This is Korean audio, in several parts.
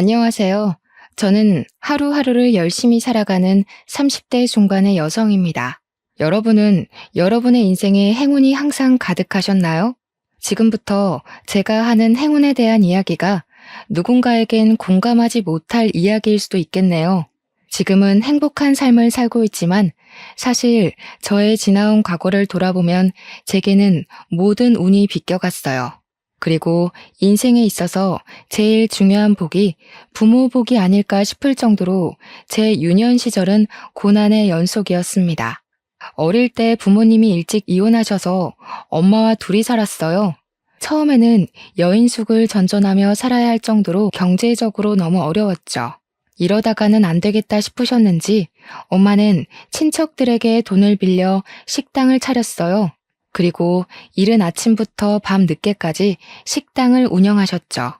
안녕하세요. 저는 하루하루를 열심히 살아가는 30대 중반의 여성입니다. 여러분은 여러분의 인생에 행운이 항상 가득하셨나요? 지금부터 제가 하는 행운에 대한 이야기가 누군가에겐 공감하지 못할 이야기일 수도 있겠네요. 지금은 행복한 삶을 살고 있지만 사실 저의 지나온 과거를 돌아보면 제게는 모든 운이 비껴갔어요. 그리고 인생에 있어서 제일 중요한 복이 부모 복이 아닐까 싶을 정도로 제 유년 시절은 고난의 연속이었습니다. 어릴 때 부모님이 일찍 이혼하셔서 엄마와 둘이 살았어요. 처음에는 여인숙을 전전하며 살아야 할 정도로 경제적으로 너무 어려웠죠. 이러다가는 안 되겠다 싶으셨는지 엄마는 친척들에게 돈을 빌려 식당을 차렸어요. 그리고 이른 아침부터 밤 늦게까지 식당을 운영하셨죠.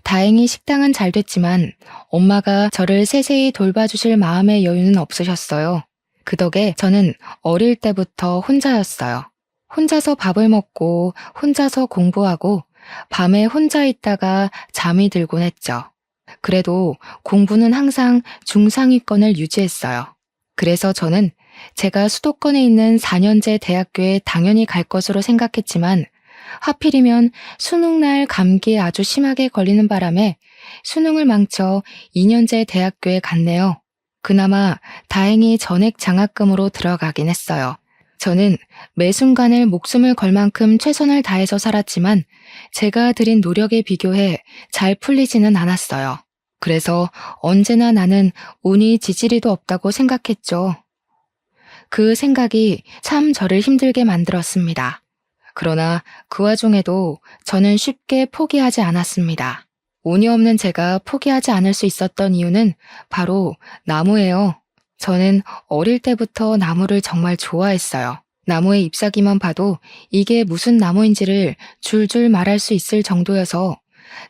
다행히 식당은 잘 됐지만 엄마가 저를 세세히 돌봐주실 마음의 여유는 없으셨어요. 그 덕에 저는 어릴 때부터 혼자였어요. 혼자서 밥을 먹고 혼자서 공부하고 밤에 혼자 있다가 잠이 들곤 했죠. 그래도 공부는 항상 중상위권을 유지했어요. 그래서 저는 제가 수도권에 있는 4년제 대학교에 당연히 갈 것으로 생각했지만 하필이면 수능날 감기에 아주 심하게 걸리는 바람에 수능을 망쳐 2년제 대학교에 갔네요. 그나마 다행히 전액 장학금으로 들어가긴 했어요. 저는 매 순간을 목숨을 걸 만큼 최선을 다해서 살았지만 제가 들인 노력에 비교해 잘 풀리지는 않았어요. 그래서 언제나 나는 운이 지지리도 없다고 생각했죠. 그 생각이 참 저를 힘들게 만들었습니다. 그러나 그 와중에도 저는 쉽게 포기하지 않았습니다. 운이 없는 제가 포기하지 않을 수 있었던 이유는 바로 나무예요. 저는 어릴 때부터 나무를 정말 좋아했어요. 나무의 잎사귀만 봐도 이게 무슨 나무인지를 줄줄 말할 수 있을 정도여서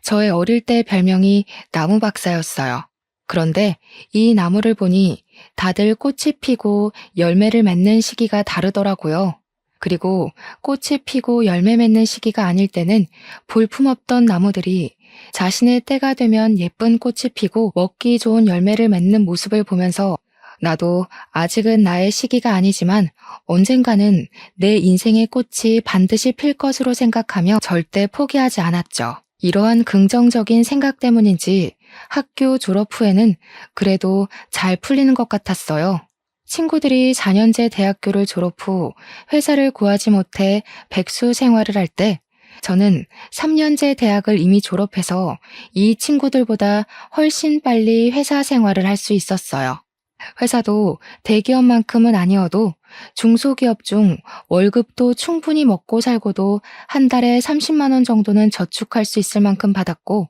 저의 어릴 때 별명이 나무 박사였어요. 그런데 이 나무를 보니 다들 꽃이 피고 열매를 맺는 시기가 다르더라고요. 그리고 꽃이 피고 열매 맺는 시기가 아닐 때는 볼품없던 나무들이 자신의 때가 되면 예쁜 꽃이 피고 먹기 좋은 열매를 맺는 모습을 보면서 나도 아직은 나의 시기가 아니지만 언젠가는 내 인생의 꽃이 반드시 필 것으로 생각하며 절대 포기하지 않았죠. 이러한 긍정적인 생각 때문인지 학교 졸업 후에는 그래도 잘 풀리는 것 같았어요. 친구들이 4년제 대학교를 졸업 후 회사를 구하지 못해 백수 생활을 할 때 저는 3년제 대학을 이미 졸업해서 이 친구들보다 훨씬 빨리 회사 생활을 할 수 있었어요. 회사도 대기업만큼은 아니어도 중소기업 중 월급도 충분히 먹고 살고도 한 달에 30만 원 정도는 저축할 수 있을 만큼 받았고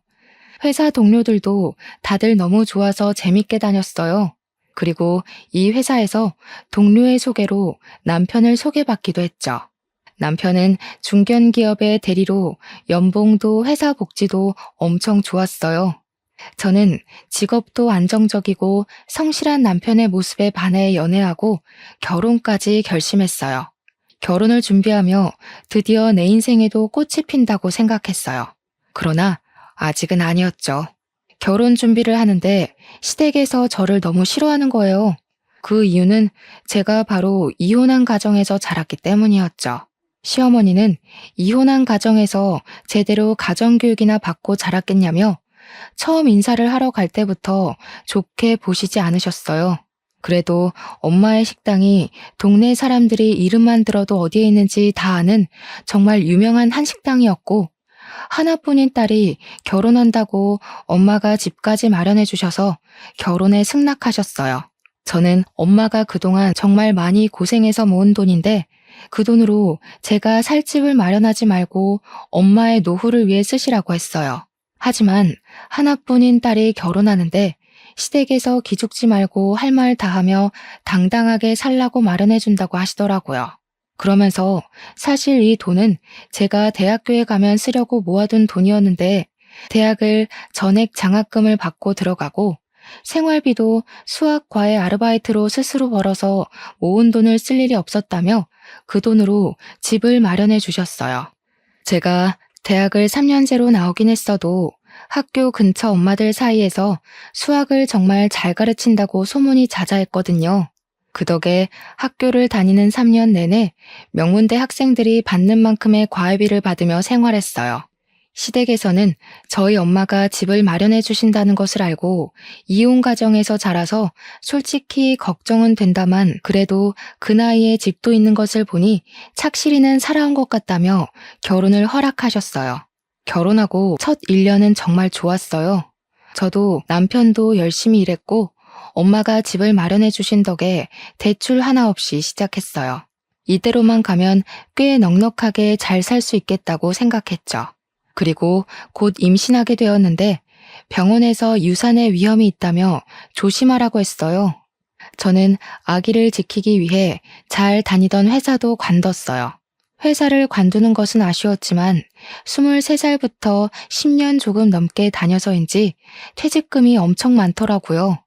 회사 동료들도 다들 너무 좋아서 재밌게 다녔어요. 그리고 이 회사에서 동료의 소개로 남편을 소개받기도 했죠. 남편은 중견기업의 대리로 연봉도 회사 복지도 엄청 좋았어요. 저는 직업도 안정적이고 성실한 남편의 모습에 반해 연애하고 결혼까지 결심했어요. 결혼을 준비하며 드디어 내 인생에도 꽃이 핀다고 생각했어요. 그러나 아직은 아니었죠. 결혼 준비를 하는데 시댁에서 저를 너무 싫어하는 거예요. 그 이유는 제가 바로 이혼한 가정에서 자랐기 때문이었죠. 시어머니는 이혼한 가정에서 제대로 가정교육이나 받고 자랐겠냐며 처음 인사를 하러 갈 때부터 좋게 보시지 않으셨어요. 그래도 엄마의 식당이 동네 사람들이 이름만 들어도 어디에 있는지 다 아는 정말 유명한 한식당이었고 하나뿐인 딸이 결혼한다고 엄마가 집까지 마련해 주셔서 결혼에 승낙하셨어요. 저는 엄마가 그동안 정말 많이 고생해서 모은 돈인데 그 돈으로 제가 살 집을 마련하지 말고 엄마의 노후를 위해 쓰시라고 했어요. 하지만 하나뿐인 딸이 결혼하는데 시댁에서 기죽지 말고 할 말 다 하며 당당하게 살라고 마련해 준다고 하시더라고요. 그러면서 사실 이 돈은 제가 대학교에 가면 쓰려고 모아둔 돈이었는데 대학을 전액 장학금을 받고 들어가고 생활비도 수학, 과외 아르바이트로 스스로 벌어서 모은 돈을 쓸 일이 없었다며 그 돈으로 집을 마련해 주셨어요. 제가 대학을 3년제로 나오긴 했어도 학교 근처 엄마들 사이에서 수학을 정말 잘 가르친다고 소문이 자자했거든요. 그 덕에 학교를 다니는 3년 내내 명문대 학생들이 받는 만큼의 과외비를 받으며 생활했어요. 시댁에서는 저희 엄마가 집을 마련해 주신다는 것을 알고 이혼 가정에서 자라서 솔직히 걱정은 된다만 그래도 그 나이에 집도 있는 것을 보니 착실히는 살아온 것 같다며 결혼을 허락하셨어요. 결혼하고 첫 1년은 정말 좋았어요. 저도 남편도 열심히 일했고 엄마가 집을 마련해 주신 덕에 대출 하나 없이 시작했어요. 이대로만 가면 꽤 넉넉하게 잘 살 수 있겠다고 생각했죠. 그리고 곧 임신하게 되었는데 병원에서 유산의 위험이 있다며 조심하라고 했어요. 저는 아기를 지키기 위해 잘 다니던 회사도 관뒀어요. 회사를 관두는 것은 아쉬웠지만 23살부터 10년 조금 넘게 다녀서인지 퇴직금이 엄청 많더라고요.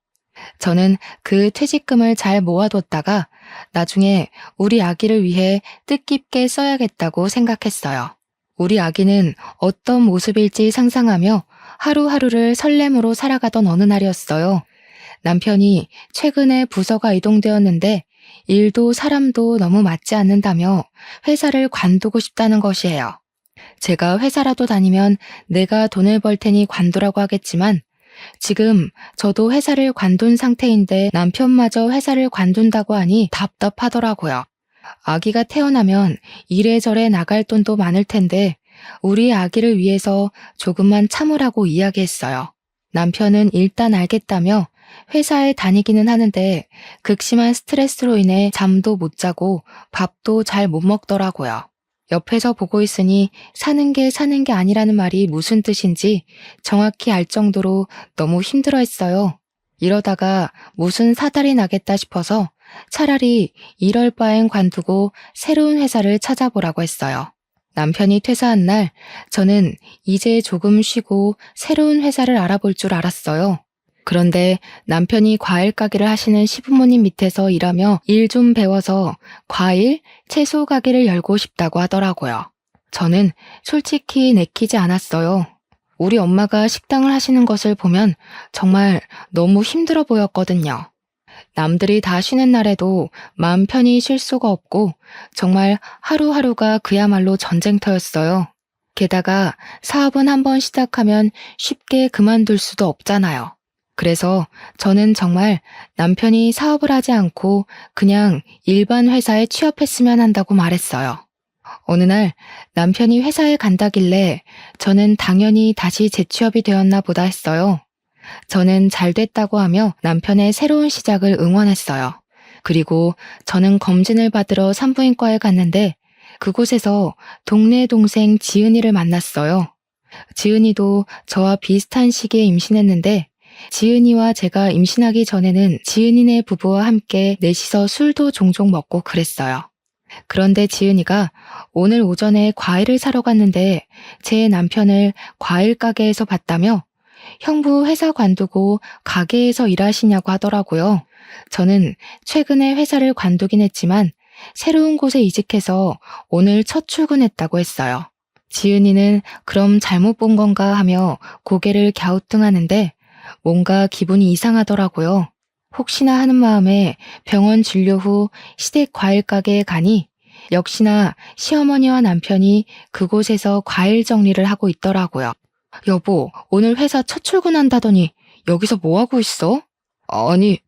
저는 그 퇴직금을 잘 모아뒀다가 나중에 우리 아기를 위해 뜻깊게 써야겠다고 생각했어요. 우리 아기는 어떤 모습일지 상상하며 하루하루를 설렘으로 살아가던 어느 날이었어요. 남편이 최근에 부서가 이동되었는데 일도 사람도 너무 맞지 않는다며 회사를 관두고 싶다는 것이에요. 제가 회사라도 다니면 내가 돈을 벌 테니 관두라고 하겠지만 지금 저도 회사를 관둔 상태인데 남편마저 회사를 관둔다고 하니 답답하더라고요. 아기가 태어나면 이래저래 나갈 돈도 많을 텐데 우리 아기를 위해서 조금만 참으라고 이야기했어요. 남편은 일단 알겠다며 회사에 다니기는 하는데 극심한 스트레스로 인해 잠도 못 자고 밥도 잘 못 먹더라고요. 옆에서 보고 있으니 사는 게 아니라는 말이 무슨 뜻인지 정확히 알 정도로 너무 힘들어했어요. 이러다가 무슨 사달이 나겠다 싶어서 차라리 이럴 바엔 관두고 새로운 회사를 찾아보라고 했어요. 남편이 퇴사한 날 저는 이제 조금 쉬고 새로운 회사를 알아볼 줄 알았어요. 그런데 남편이 과일 가게를 하시는 시부모님 밑에서 일하며 일 좀 배워서 과일, 채소 가게를 열고 싶다고 하더라고요. 저는 솔직히 내키지 않았어요. 우리 엄마가 식당을 하시는 것을 보면 정말 너무 힘들어 보였거든요. 남들이 다 쉬는 날에도 마음 편히 쉴 수가 없고 정말 하루하루가 그야말로 전쟁터였어요. 게다가 사업은 한번 시작하면 쉽게 그만둘 수도 없잖아요. 그래서 저는 정말 남편이 사업을 하지 않고 그냥 일반 회사에 취업했으면 한다고 말했어요. 어느 날 남편이 회사에 간다길래 저는 당연히 다시 재취업이 되었나 보다 했어요. 저는 잘 됐다고 하며 남편의 새로운 시작을 응원했어요. 그리고 저는 검진을 받으러 산부인과에 갔는데 그곳에서 동네 동생 지은이를 만났어요. 지은이도 저와 비슷한 시기에 임신했는데 지은이와 제가 임신하기 전에는 지은이네 부부와 함께 넷이서 술도 종종 먹고 그랬어요. 그런데 지은이가 오늘 오전에 과일을 사러 갔는데 제 남편을 과일 가게에서 봤다며 형부 회사 관두고 가게에서 일하시냐고 하더라고요. 저는 최근에 회사를 관두긴 했지만 새로운 곳에 이직해서 오늘 첫 출근했다고 했어요. 지은이는 그럼 잘못 본 건가 하며 고개를 갸우뚱하는데 뭔가 기분이 이상하더라고요. 혹시나 하는 마음에 병원 진료 후 시댁 과일 가게에 가니 역시나 시어머니와 남편이 그곳에서 과일 정리를 하고 있더라고요. 여보, 오늘 회사 첫 출근한다더니 여기서 뭐 하고 있어? 아니,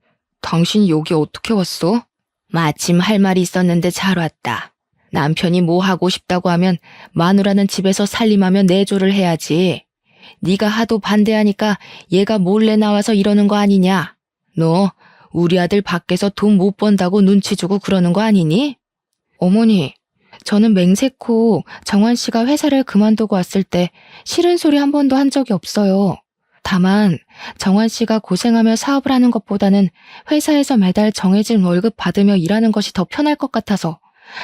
당신이 여기 어떻게 왔어? 마침 할 말이 있었는데 잘 왔다. 남편이 뭐 하고 싶다고 하면 마누라는 집에서 살림하며 내조를 해야지. 네가 하도 반대하니까 얘가 몰래 나와서 이러는 거 아니냐? 너 우리 아들 밖에서 돈 못 번다고 눈치 주고 그러는 거 아니니? 어머니, 저는 맹세코 정환 씨가 회사를 그만두고 왔을 때 싫은 소리 한 번도 한 적이 없어요. 다만 정환 씨가 고생하며 사업을 하는 것보다는 회사에서 매달 정해진 월급 받으며 일하는 것이 더 편할 것 같아서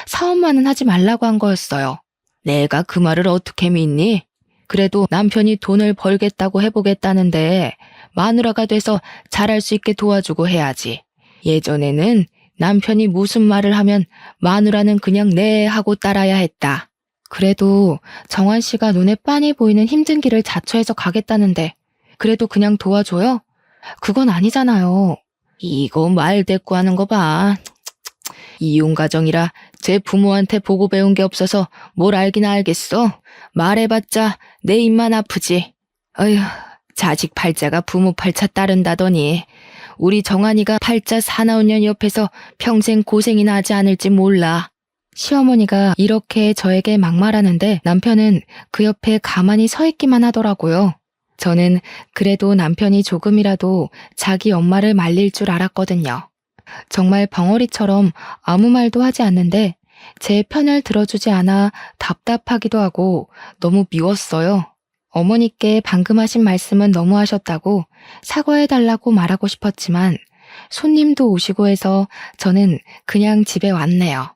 사업만은 하지 말라고 한 거였어요. 내가 그 말을 어떻게 믿니? 그래도 남편이 돈을 벌겠다고 해보겠다는데 마누라가 돼서 잘할 수 있게 도와주고 해야지. 예전에는 남편이 무슨 말을 하면 마누라는 그냥 네 하고 따라야 했다. 그래도 정환 씨가 눈에 빤히 보이는 힘든 길을 자처해서 가겠다는데 그래도 그냥 도와줘요? 그건 아니잖아요. 이거 말 대꾸 하는 거 봐. 이혼 가정이라 제 부모한테 보고 배운 게 없어서 뭘 알긴 알겠어. 말해봤자 내 입만 아프지. 어휴, 자식 팔자가 부모 팔자 따른다더니 우리 정한이가 팔자 사나운 년 옆에서 평생 고생이나 하지 않을지 몰라. 시어머니가 이렇게 저에게 막말하는데 남편은 그 옆에 가만히 서 있기만 하더라고요. 저는 그래도 남편이 조금이라도 자기 엄마를 말릴 줄 알았거든요. 정말 벙어리처럼 아무 말도 하지 않는데 제 편을 들어주지 않아 답답하기도 하고 너무 미웠어요. 어머니께 방금 하신 말씀은 너무 하셨다고 사과해달라고 말하고 싶었지만 손님도 오시고 해서 저는 그냥 집에 왔네요.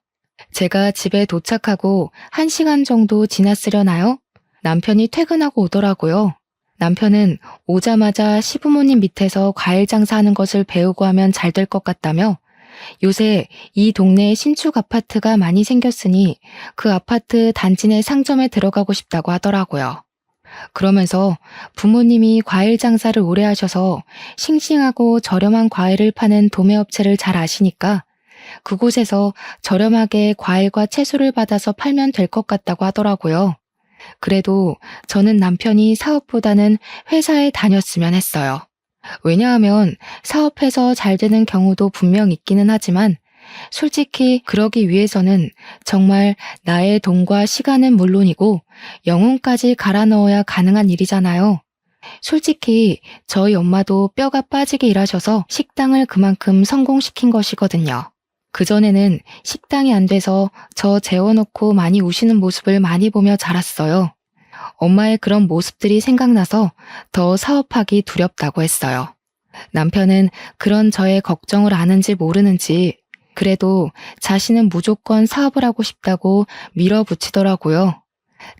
제가 집에 도착하고 1시간 정도 지났으려나요? 남편이 퇴근하고 오더라고요. 남편은 오자마자 시부모님 밑에서 과일 장사하는 것을 배우고 하면 잘 될 것 같다며 요새 이 동네에 신축 아파트가 많이 생겼으니 그 아파트 단지 내 상점에 들어가고 싶다고 하더라고요. 그러면서 부모님이 과일 장사를 오래 하셔서 싱싱하고 저렴한 과일을 파는 도매업체를 잘 아시니까 그곳에서 저렴하게 과일과 채소를 받아서 팔면 될 것 같다고 하더라고요. 그래도 저는 남편이 사업보다는 회사에 다녔으면 했어요. 왜냐하면 사업해서 잘 되는 경우도 분명 있기는 하지만 솔직히 그러기 위해서는 정말 나의 돈과 시간은 물론이고 영혼까지 갈아 넣어야 가능한 일이잖아요. 솔직히 저희 엄마도 뼈가 빠지게 일하셔서 식당을 그만큼 성공시킨 것이거든요. 그전에는 식당이 안 돼서 저 재워놓고 많이 우시는 모습을 많이 보며 자랐어요. 엄마의 그런 모습들이 생각나서 더 사업하기 두렵다고 했어요. 남편은 그런 저의 걱정을 아는지 모르는지 그래도 자신은 무조건 사업을 하고 싶다고 밀어붙이더라고요.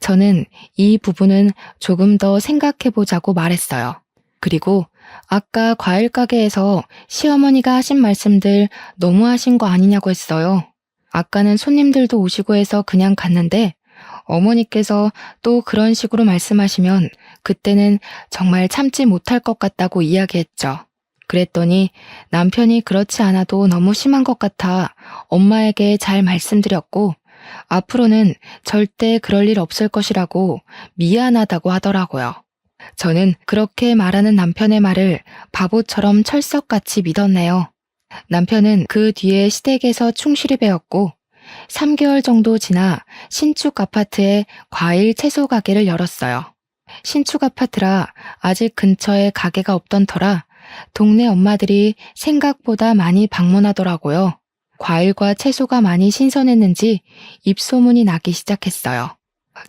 저는 이 부분은 조금 더 생각해보자고 말했어요. 그리고 아까 과일 가게에서 시어머니가 하신 말씀들 너무 하신 거 아니냐고 했어요. 아까는 손님들도 오시고 해서 그냥 갔는데 어머니께서 또 그런 식으로 말씀하시면 그때는 정말 참지 못할 것 같다고 이야기했죠. 그랬더니 남편이 그렇지 않아도 너무 심한 것 같아 엄마에게 잘 말씀드렸고 앞으로는 절대 그럴 일 없을 것이라고 미안하다고 하더라고요. 저는 그렇게 말하는 남편의 말을 바보처럼 철석같이 믿었네요. 남편은 그 뒤에 시댁에서 충실히 배웠고 3개월 정도 지나 신축 아파트에 과일 채소 가게를 열었어요. 신축 아파트라 아직 근처에 가게가 없던 터라 동네 엄마들이 생각보다 많이 방문하더라고요. 과일과 채소가 많이 신선했는지 입소문이 나기 시작했어요.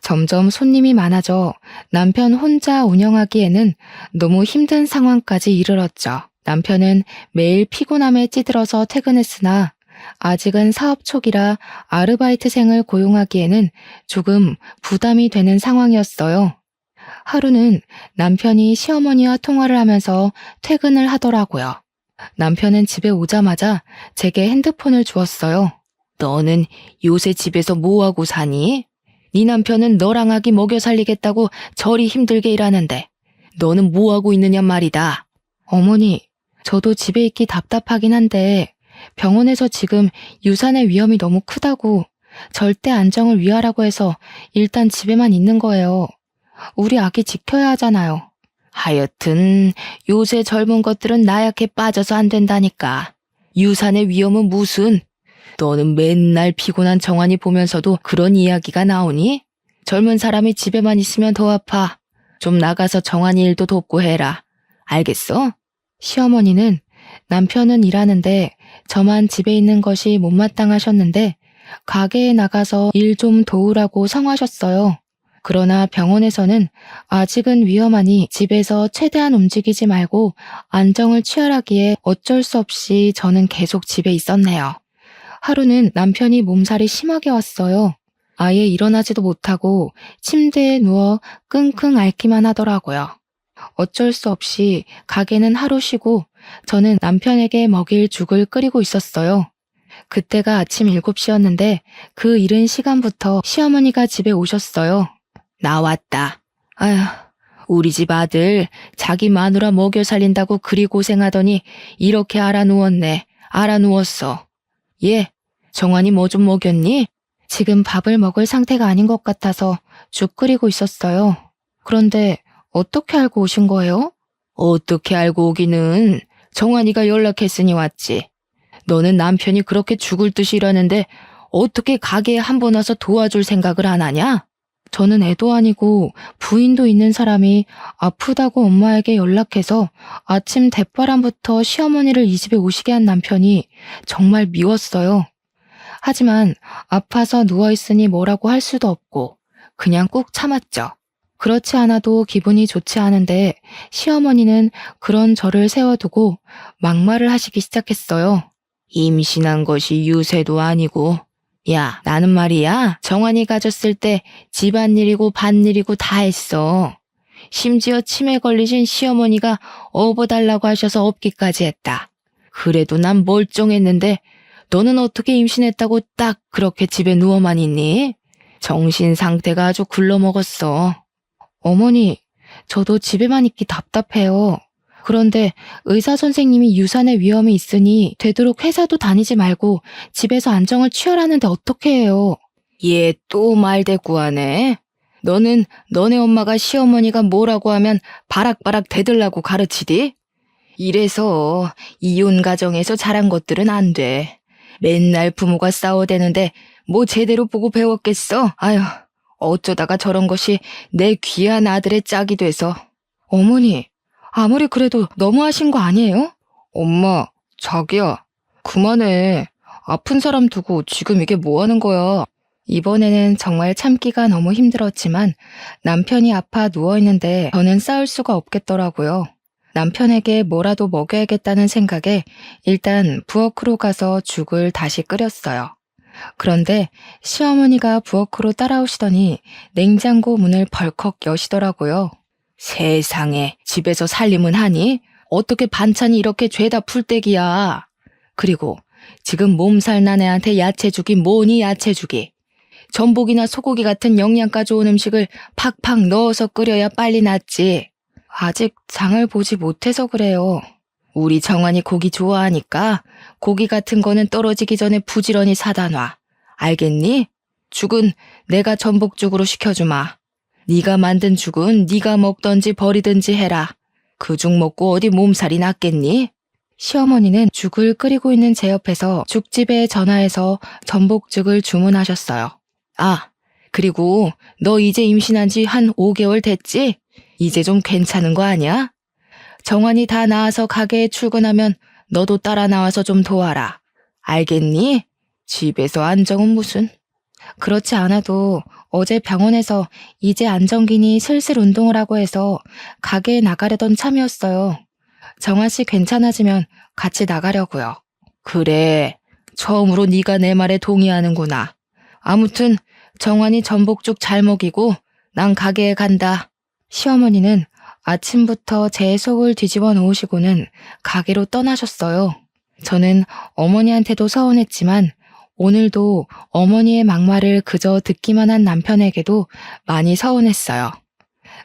점점 손님이 많아져 남편 혼자 운영하기에는 너무 힘든 상황까지 이르렀죠. 남편은 매일 피곤함에 찌들어서 퇴근했으나 아직은 사업 초기라 아르바이트생을 고용하기에는 조금 부담이 되는 상황이었어요. 하루는 남편이 시어머니와 통화를 하면서 퇴근을 하더라고요. 남편은 집에 오자마자 제게 핸드폰을 주었어요. 너는 요새 집에서 뭐하고 사니? 네 남편은 너랑 아기 먹여 살리겠다고 저리 힘들게 일하는데 너는 뭐하고 있느냐 말이다. 어머니, 저도 집에 있기 답답하긴 한데 병원에서 지금 유산의 위험이 너무 크다고 절대 안정을 위하라고 해서 일단 집에만 있는 거예요. 우리 아기 지켜야 하잖아요. 하여튼 요새 젊은 것들은 나약해 빠져서 안 된다니까. 유산의 위험은 무슨? 너는 맨날 피곤한 정환이 보면서도 그런 이야기가 나오니? 젊은 사람이 집에만 있으면 더 아파. 좀 나가서 정환이 일도 돕고 해라. 알겠어? 시어머니는 남편은 일하는데 저만 집에 있는 것이 못마땅하셨는데 가게에 나가서 일 좀 도우라고 성하셨어요. 그러나 병원에서는 아직은 위험하니 집에서 최대한 움직이지 말고 안정을 취하라기에 어쩔 수 없이 저는 계속 집에 있었네요. 하루는 남편이 몸살이 심하게 왔어요. 아예 일어나지도 못하고 침대에 누워 끙끙 앓기만 하더라고요. 어쩔 수 없이 가게는 하루 쉬고 저는 남편에게 먹일 죽을 끓이고 있었어요. 그때가 아침 7시였는데 그 이른 시간부터 시어머니가 집에 오셨어요. 나왔다. 아휴, 우리 집 아들 자기 마누라 먹여 살린다고 그리 고생하더니 이렇게 알아누웠네. 알아누웠어. 예, 정환이 뭐 좀 먹였니? 지금 밥을 먹을 상태가 아닌 것 같아서 죽 끓이고 있었어요. 그런데 어떻게 알고 오신 거예요? 어떻게 알고 오기는 정환이가 연락했으니 왔지. 너는 남편이 그렇게 죽을 듯이 일하는데 어떻게 가게에 한 번 와서 도와줄 생각을 안 하냐? 저는 애도 아니고 부인도 있는 사람이 아프다고 엄마에게 연락해서 아침 대바람부터 시어머니를 이 집에 오시게 한 남편이 정말 미웠어요. 하지만 아파서 누워있으니 뭐라고 할 수도 없고 그냥 꾹 참았죠. 그렇지 않아도 기분이 좋지 않은데 시어머니는 그런 저를 세워두고 막말을 하시기 시작했어요. 임신한 것이 유세도 아니고 야, 나는 말이야 정환이 가졌을 때 집안일이고 밭일이고 다 했어. 심지어 치매 걸리신 시어머니가 업어달라고 하셔서 업기까지 했다. 그래도 난 멀쩡했는데 너는 어떻게 임신했다고 딱 그렇게 집에 누워만 있니? 정신 상태가 아주 굴러먹었어. 어머니, 저도 집에만 있기 답답해요. 그런데 의사 선생님이 유산의 위험이 있으니 되도록 회사도 다니지 말고 집에서 안정을 취하라는데 어떻게 해요? 얘 또 말대꾸하네. 너는 너네 엄마가 시어머니가 뭐라고 하면 바락바락 대들라고 가르치디? 이래서 이혼 가정에서 자란 것들은 안 돼. 맨날 부모가 싸워대는데 뭐 제대로 보고 배웠겠어? 아휴, 어쩌다가 저런 것이 내 귀한 아들의 짝이 돼서. 어머니, 아무리 그래도 너무하신 거 아니에요? 엄마, 자기야, 그만해. 아픈 사람 두고 지금 이게 뭐 하는 거야? 이번에는 정말 참기가 너무 힘들었지만 남편이 아파 누워있는데 저는 싸울 수가 없겠더라고요. 남편에게 뭐라도 먹여야겠다는 생각에 일단 부엌으로 가서 죽을 다시 끓였어요. 그런데 시어머니가 부엌으로 따라오시더니 냉장고 문을 벌컥 여시더라고요. 세상에, 집에서 살림은 하니? 어떻게 반찬이 이렇게 죄다 풀떼기야? 그리고 지금 몸살 난 애한테 야채죽이 뭐니 야채죽이. 전복이나 소고기 같은 영양가 좋은 음식을 팍팍 넣어서 끓여야 빨리 낫지. 아직 장을 보지 못해서 그래요. 우리 정환이 고기 좋아하니까 고기 같은 거는 떨어지기 전에 부지런히 사다 놔. 알겠니? 죽은 내가 전복죽으로 시켜주마. 네가 만든 죽은 네가 먹던지 버리든지 해라. 그 죽 먹고 어디 몸살이 났겠니? 시어머니는 죽을 끓이고 있는 제 옆에서 죽집에 전화해서 전복죽을 주문하셨어요. 아, 그리고 너 이제 임신한 지 한 5개월 됐지? 이제 좀 괜찮은 거 아니야? 정환이 다 나아서 가게에 출근하면 너도 따라 나와서 좀 도와라. 알겠니? 집에서 안정은 무슨. 그렇지 않아도 어제 병원에서 이제 안정기니 슬슬 운동을 하고 해서 가게에 나가려던 참이었어요. 정환 씨 괜찮아지면 같이 나가려고요. 그래, 처음으로 네가 내 말에 동의하는구나. 아무튼 정환이 전복죽 잘 먹이고 난 가게에 간다. 시어머니는 아침부터 제 속을 뒤집어 놓으시고는 가게로 떠나셨어요. 저는 어머니한테도 서운했지만 오늘도 어머니의 막말을 그저 듣기만 한 남편에게도 많이 서운했어요.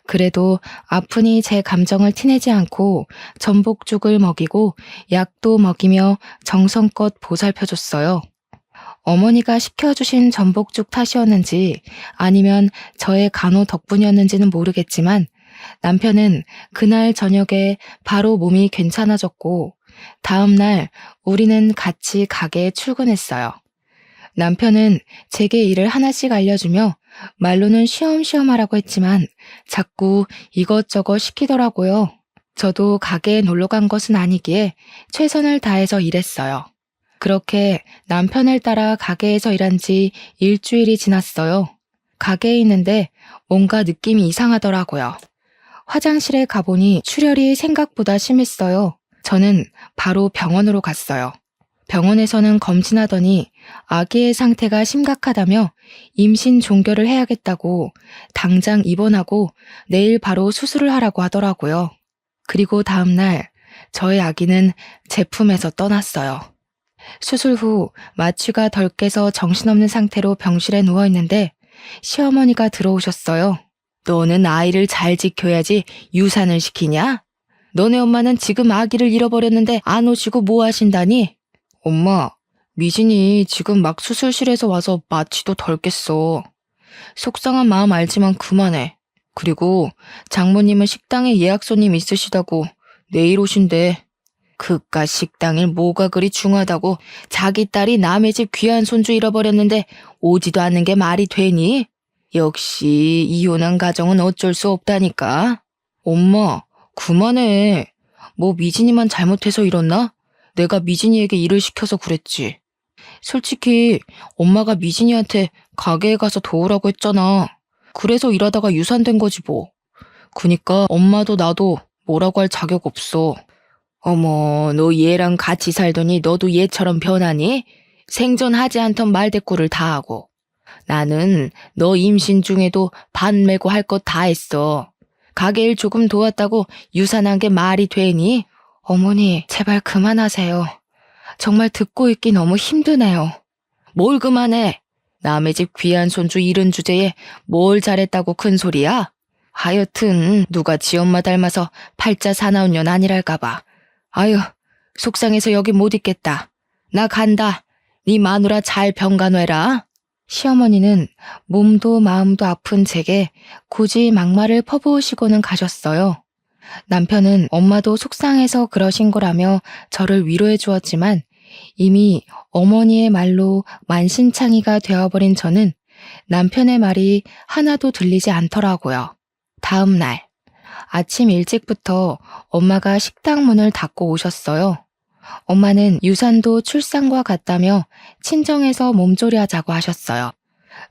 그래도 아프니 제 감정을 티내지 않고 전복죽을 먹이고 약도 먹이며 정성껏 보살펴줬어요. 어머니가 시켜주신 전복죽 탓이었는지 아니면 저의 간호 덕분이었는지는 모르겠지만 남편은 그날 저녁에 바로 몸이 괜찮아졌고 다음날 우리는 같이 가게에 출근했어요. 남편은 제게 일을 하나씩 알려주며 말로는 쉬엄쉬엄 하라고 했지만 자꾸 이것저것 시키더라고요. 저도 가게에 놀러 간 것은 아니기에 최선을 다해서 일했어요. 그렇게 남편을 따라 가게에서 일한 지 일주일이 지났어요. 가게에 있는데 뭔가 느낌이 이상하더라고요. 화장실에 가보니 출혈이 생각보다 심했어요. 저는 바로 병원으로 갔어요. 병원에서는 검진하더니 아기의 상태가 심각하다며 임신 종결을 해야겠다고 당장 입원하고 내일 바로 수술을 하라고 하더라고요. 그리고 다음날 저의 아기는 제 품에서 떠났어요. 수술 후 마취가 덜 깨서 정신없는 상태로 병실에 누워있는데 시어머니가 들어오셨어요. 너는 아이를 잘 지켜야지 유산을 시키냐? 너네 엄마는 지금 아기를 잃어버렸는데 안 오시고 뭐 하신다니? 엄마, 미진이 지금 막 수술실에서 와서 마취도 덜 깼어. 속상한 마음 알지만 그만해. 그리고 장모님은 식당에 예약 손님 있으시다고 내일 오신대. 그깟 식당일 뭐가 그리 중하다고 자기 딸이 남의 집 귀한 손주 잃어버렸는데 오지도 않는 게 말이 되니? 역시 이혼한 가정은 어쩔 수 없다니까. 엄마, 그만해. 뭐 미진이만 잘못해서 이랬나? 내가 미진이에게 일을 시켜서 그랬지. 솔직히 엄마가 미진이한테 가게에 가서 도우라고 했잖아. 그래서 일하다가 유산된 거지 뭐. 그니까 엄마도 나도 뭐라고 할 자격 없어. 어머, 너 얘랑 같이 살더니 너도 얘처럼 변하니? 생전하지 않던 말대꾸를 다 하고. 나는 너 임신 중에도 반 메고 할 것 다 했어. 가게 일 조금 도왔다고 유산한 게 말이 되니? 어머니, 제발 그만하세요. 정말 듣고 있기 너무 힘드네요. 뭘 그만해? 남의 집 귀한 손주 잃은 주제에 뭘 잘했다고 큰 소리야? 하여튼 누가 지 엄마 닮아서 팔자 사나운 년 아니랄까봐. 아유, 속상해서 여기 못 있겠다. 나 간다. 네 마누라 잘 병간호해라. 시어머니는 몸도 마음도 아픈 제게 굳이 막말을 퍼부으시고는 가셨어요. 남편은 엄마도 속상해서 그러신 거라며 저를 위로해 주었지만 이미 어머니의 말로 만신창이가 되어버린 저는 남편의 말이 하나도 들리지 않더라고요. 다음 날 아침 일찍부터 엄마가 식당 문을 닫고 오셨어요. 엄마는 유산도 출산과 같다며 친정에서 몸조리하자고 하셨어요.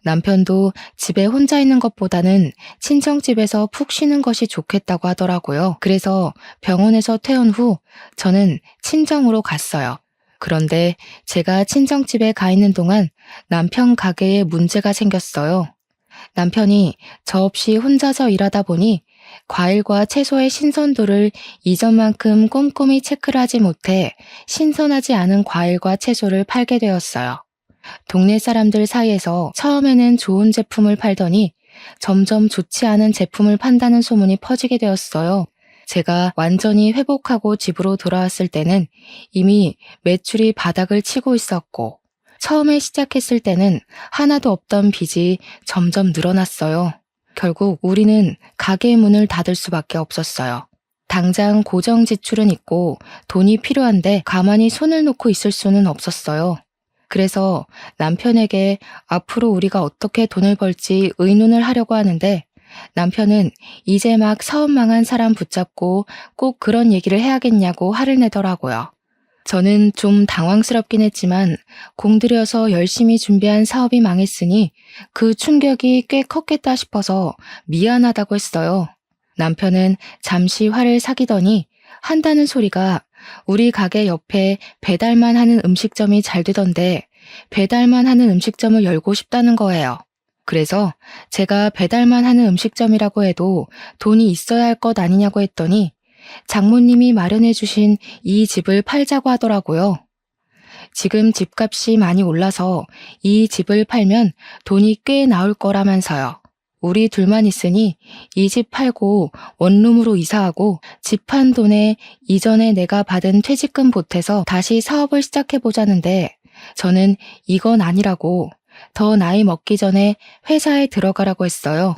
남편도 집에 혼자 있는 것보다는 친정집에서 푹 쉬는 것이 좋겠다고 하더라고요. 그래서 병원에서 퇴원 후 저는 친정으로 갔어요. 그런데 제가 친정집에 가 있는 동안 남편 가게에 문제가 생겼어요. 남편이 저 없이 혼자서 일하다 보니 과일과 채소의 신선도를 이전만큼 꼼꼼히 체크를 하지 못해 신선하지 않은 과일과 채소를 팔게 되었어요. 동네 사람들 사이에서 처음에는 좋은 제품을 팔더니 점점 좋지 않은 제품을 판다는 소문이 퍼지게 되었어요. 제가 완전히 회복하고 집으로 돌아왔을 때는 이미 매출이 바닥을 치고 있었고 처음에 시작했을 때는 하나도 없던 빚이 점점 늘어났어요. 결국 우리는 가게 문을 닫을 수밖에 없었어요. 당장 고정 지출은 있고 돈이 필요한데 가만히 손을 놓고 있을 수는 없었어요. 그래서 남편에게 앞으로 우리가 어떻게 돈을 벌지 의논을 하려고 하는데 남편은 이제 막 사업 망한 사람 붙잡고 꼭 그런 얘기를 해야겠냐고 화를 내더라고요. 저는 좀 당황스럽긴 했지만 공들여서 열심히 준비한 사업이 망했으니 그 충격이 꽤 컸겠다 싶어서 미안하다고 했어요. 남편은 잠시 화를 사귀더니 한다는 소리가 우리 가게 옆에 배달만 하는 음식점이 잘 되던데 배달만 하는 음식점을 열고 싶다는 거예요. 그래서 제가 배달만 하는 음식점이라고 해도 돈이 있어야 할 것 아니냐고 했더니 장모님이 마련해 주신 이 집을 팔자고 하더라고요. 지금 집값이 많이 올라서 이 집을 팔면 돈이 꽤 나올 거라면서요. 우리 둘만 있으니 이 집 팔고 원룸으로 이사하고 집 판 돈에 이전에 내가 받은 퇴직금 보태서 다시 사업을 시작해보자는데 저는 이건 아니라고 더 나이 먹기 전에 회사에 들어가라고 했어요.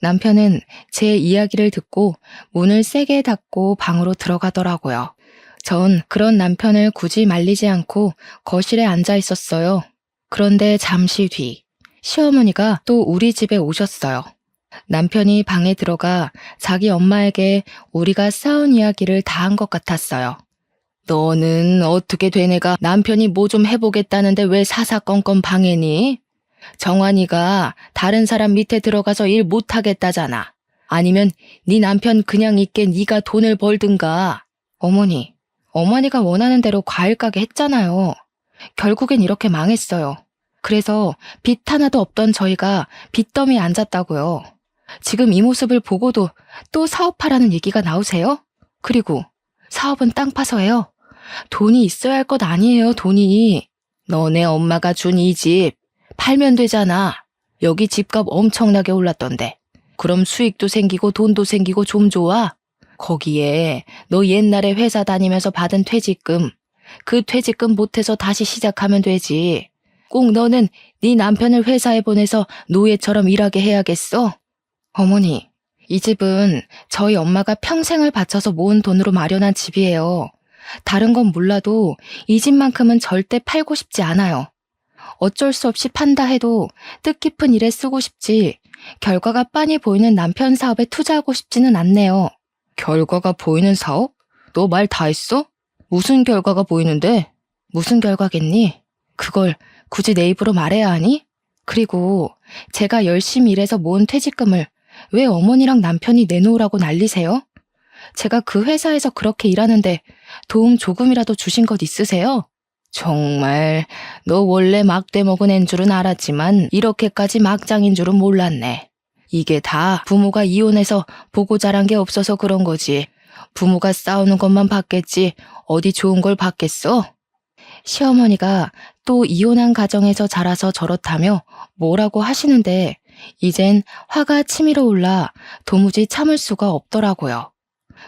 남편은 제 이야기를 듣고 문을 세게 닫고 방으로 들어가더라고요. 전 그런 남편을 굳이 말리지 않고 거실에 앉아 있었어요. 그런데 잠시 뒤 시어머니가 또 우리 집에 오셨어요. 남편이 방에 들어가 자기 엄마에게 우리가 싸운 이야기를 다 한 것 같았어요. 너는 어떻게 된 애가 남편이 뭐 좀 해보겠다는데 왜 사사건건 방해니? 정환이가 다른 사람 밑에 들어가서 일 못하겠다잖아. 아니면 네 남편 그냥 있게 네가 돈을 벌든가. 어머니가 원하는 대로 과일 가게 했잖아요. 결국엔 이렇게 망했어요. 그래서 빚 하나도 없던 저희가 빚더미에 앉았다고요. 지금 이 모습을 보고도 또 사업하라는 얘기가 나오세요? 그리고 사업은 땅 파서 해요. 돈이 있어야 할 것 아니에요, 돈이. 너네 엄마가 준 이 집 팔면 되잖아. 여기 집값 엄청나게 올랐던데. 그럼 수익도 생기고 돈도 생기고 좀 좋아. 거기에 너 옛날에 회사 다니면서 받은 퇴직금, 그 퇴직금 못해서 다시 시작하면 되지. 꼭 너는 네 남편을 회사에 보내서 노예처럼 일하게 해야겠어? 어머니, 이 집은 저희 엄마가 평생을 바쳐서 모은 돈으로 마련한 집이에요. 다른 건 몰라도 이 집만큼은 절대 팔고 싶지 않아요. 어쩔 수 없이 판다 해도 뜻깊은 일에 쓰고 싶지, 결과가 빤히 보이는 남편 사업에 투자하고 싶지는 않네요. 결과가 보이는 사업? 너 말 다 했어? 무슨 결과가 보이는데? 무슨 결과겠니? 그걸 굳이 내 입으로 말해야 하니? 그리고 제가 열심히 일해서 모은 퇴직금을 왜 어머니랑 남편이 내놓으라고 난리세요? 제가 그 회사에서 그렇게 일하는데 도움 조금이라도 주신 것 있으세요? 정말 너 원래 막대 먹은 앤 줄은 알았지만 이렇게까지 막장인 줄은 몰랐네. 이게 다 부모가 이혼해서 보고 자란 게 없어서 그런 거지. 부모가 싸우는 것만 봤겠지 어디 좋은 걸 봤겠어? 시어머니가 또 이혼한 가정에서 자라서 저렇다며 뭐라고 하시는데 이젠 화가 치밀어 올라 도무지 참을 수가 없더라고요.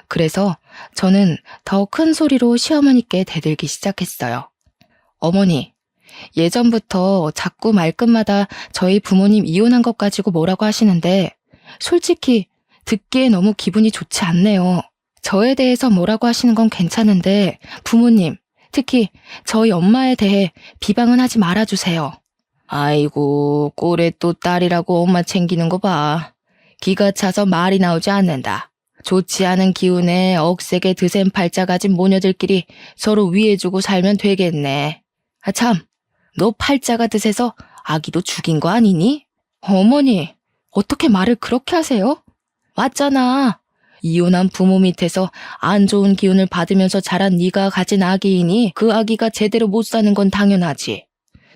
그래서 저는 더 큰 소리로 시어머니께 대들기 시작했어요. 어머니, 예전부터 자꾸 말끝마다 저희 부모님 이혼한 것 가지고 뭐라고 하시는데 솔직히 듣기에 너무 기분이 좋지 않네요. 저에 대해서 뭐라고 하시는 건 괜찮은데 부모님, 특히 저희 엄마에 대해 비방은 하지 말아주세요. 아이고, 꼴에 또 딸이라고 엄마 챙기는 거 봐. 기가 차서 말이 나오지 않는다. 좋지 않은 기운에 억세게 드센 팔자 가진 모녀들끼리 서로 위해주고 살면 되겠네. 아 참, 너 팔자가 드세서 아기도 죽인 거 아니니? 어머니, 어떻게 말을 그렇게 하세요? 맞잖아. 이혼한 부모 밑에서 안 좋은 기운을 받으면서 자란 네가 가진 아기이니 그 아기가 제대로 못 사는 건 당연하지.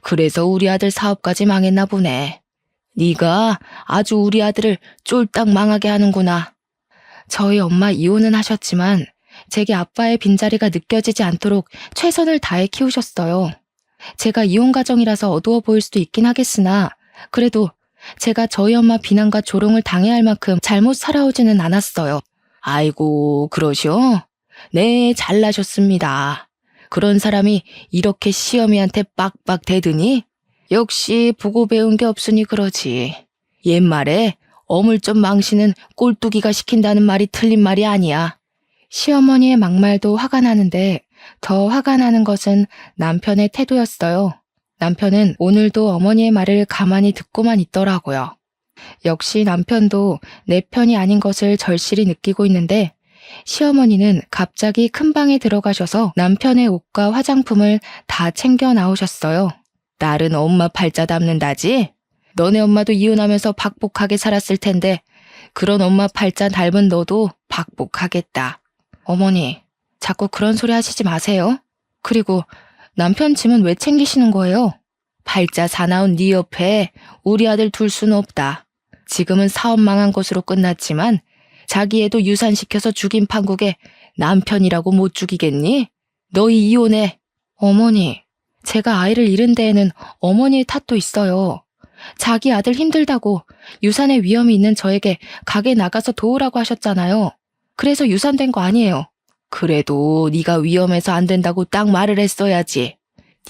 그래서 우리 아들 사업까지 망했나 보네. 네가 아주 우리 아들을 쫄딱 망하게 하는구나. 저희 엄마 이혼은 하셨지만 제게 아빠의 빈자리가 느껴지지 않도록 최선을 다해 키우셨어요. 제가 이혼 가정이라서 어두워 보일 수도 있긴 하겠으나 그래도 제가 저희 엄마 비난과 조롱을 당해야 할 만큼 잘못 살아오지는 않았어요. 아이고, 그러셔? 네, 잘나셨습니다. 그런 사람이 이렇게 시어미한테 빡빡 대드니? 역시 보고 배운 게 없으니 그러지. 옛말에 어물좀 망신은 꼴뚜기가 시킨다는 말이 틀린 말이 아니야. 시어머니의 막말도 화가 나는데 더 화가 나는 것은 남편의 태도였어요. 남편은 오늘도 어머니의 말을 가만히 듣고만 있더라고요. 역시 남편도 내 편이 아닌 것을 절실히 느끼고 있는데 시어머니는 갑자기 큰 방에 들어가셔서 남편의 옷과 화장품을 다 챙겨 나오셨어요. 딸은 엄마 팔자 닮는다지? 너네 엄마도 이혼하면서 박복하게 살았을 텐데 그런 엄마 팔자 닮은 너도 박복하겠다. 어머니, 자꾸 그런 소리 하시지 마세요. 그리고 남편 짐은 왜 챙기시는 거예요? 팔자 사나운 네 옆에 우리 아들 둘 수는 없다. 지금은 사업 망한 것으로 끝났지만 자기 애도 유산시켜서 죽인 판국에 남편이라고 못 죽이겠니? 너희 이혼해. 어머니, 제가 아이를 잃은 데에는 어머니의 탓도 있어요. 자기 아들 힘들다고 유산의 위험이 있는 저에게 가게 나가서 도우라고 하셨잖아요. 그래서 유산된 거 아니에요. 그래도 네가 위험해서 안 된다고 딱 말을 했어야지.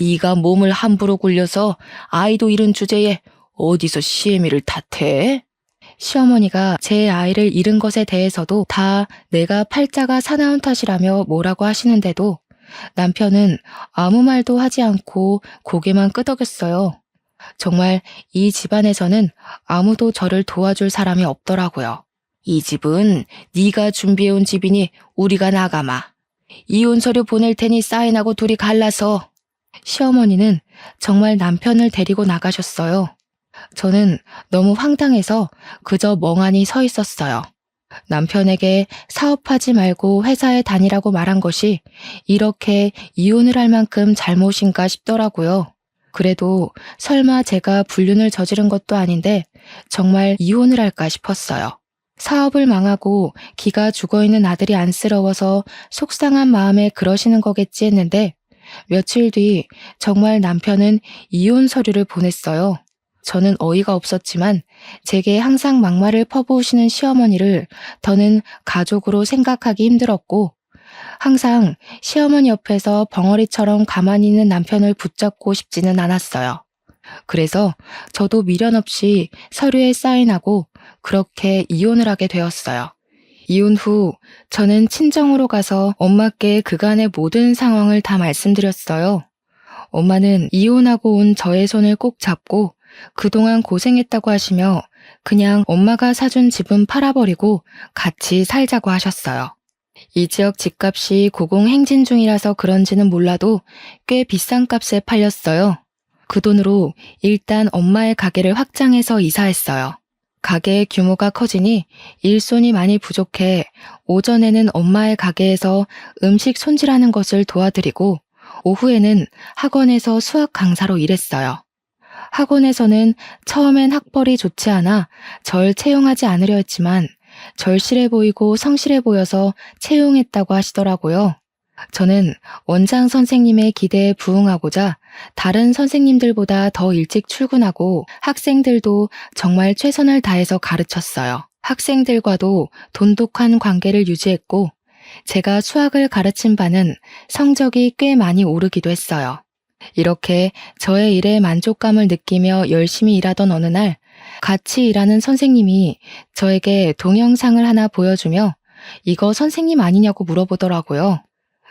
네가 몸을 함부로 굴려서 아이도 잃은 주제에 어디서 시애미를 탓해? 시어머니가 제 아이를 잃은 것에 대해서도 다 내가 팔자가 사나운 탓이라며 뭐라고 하시는데도 남편은 아무 말도 하지 않고 고개만 끄덕였어요. 정말 이 집안에서는 아무도 저를 도와줄 사람이 없더라고요. 이 집은 네가 준비해온 집이니 우리가 나가마. 이혼 서류 보낼 테니 사인하고 둘이 갈라서. 시어머니는 정말 남편을 데리고 나가셨어요. 저는 너무 황당해서 그저 멍하니 서 있었어요. 남편에게 사업하지 말고 회사에 다니라고 말한 것이 이렇게 이혼을 할 만큼 잘못인가 싶더라고요. 그래도 설마 제가 불륜을 저지른 것도 아닌데 정말 이혼을 할까 싶었어요. 사업을 망하고 기가 죽어있는 아들이 안쓰러워서 속상한 마음에 그러시는 거겠지 했는데 며칠 뒤 정말 남편은 이혼 서류를 보냈어요. 저는 어이가 없었지만 제게 항상 막말을 퍼부으시는 시어머니를 더는 가족으로 생각하기 힘들었고 항상 시어머니 옆에서 벙어리처럼 가만히 있는 남편을 붙잡고 싶지는 않았어요. 그래서 저도 미련 없이 서류에 사인하고 그렇게 이혼을 하게 되었어요. 이혼 후 저는 친정으로 가서 엄마께 그간의 모든 상황을 다 말씀드렸어요. 엄마는 이혼하고 온 저의 손을 꼭 잡고 그동안 고생했다고 하시며 그냥 엄마가 사준 집은 팔아버리고 같이 살자고 하셨어요. 이 지역 집값이 고공행진 중이라서 그런지는 몰라도 꽤 비싼 값에 팔렸어요. 그 돈으로 일단 엄마의 가게를 확장해서 이사했어요. 가게의 규모가 커지니 일손이 많이 부족해 오전에는 엄마의 가게에서 음식 손질하는 것을 도와드리고 오후에는 학원에서 수학 강사로 일했어요. 학원에서는 처음엔 학벌이 좋지 않아 절 채용하지 않으려 했지만 절실해 보이고 성실해 보여서 채용했다고 하시더라고요. 저는 원장 선생님의 기대에 부응하고자 다른 선생님들보다 더 일찍 출근하고 학생들도 정말 최선을 다해서 가르쳤어요. 학생들과도 돈독한 관계를 유지했고 제가 수학을 가르친 바는 성적이 꽤 많이 오르기도 했어요. 이렇게 저의 일에 만족감을 느끼며 열심히 일하던 어느 날 같이 일하는 선생님이 저에게 동영상을 하나 보여주며 이거 선생님 아니냐고 물어보더라고요.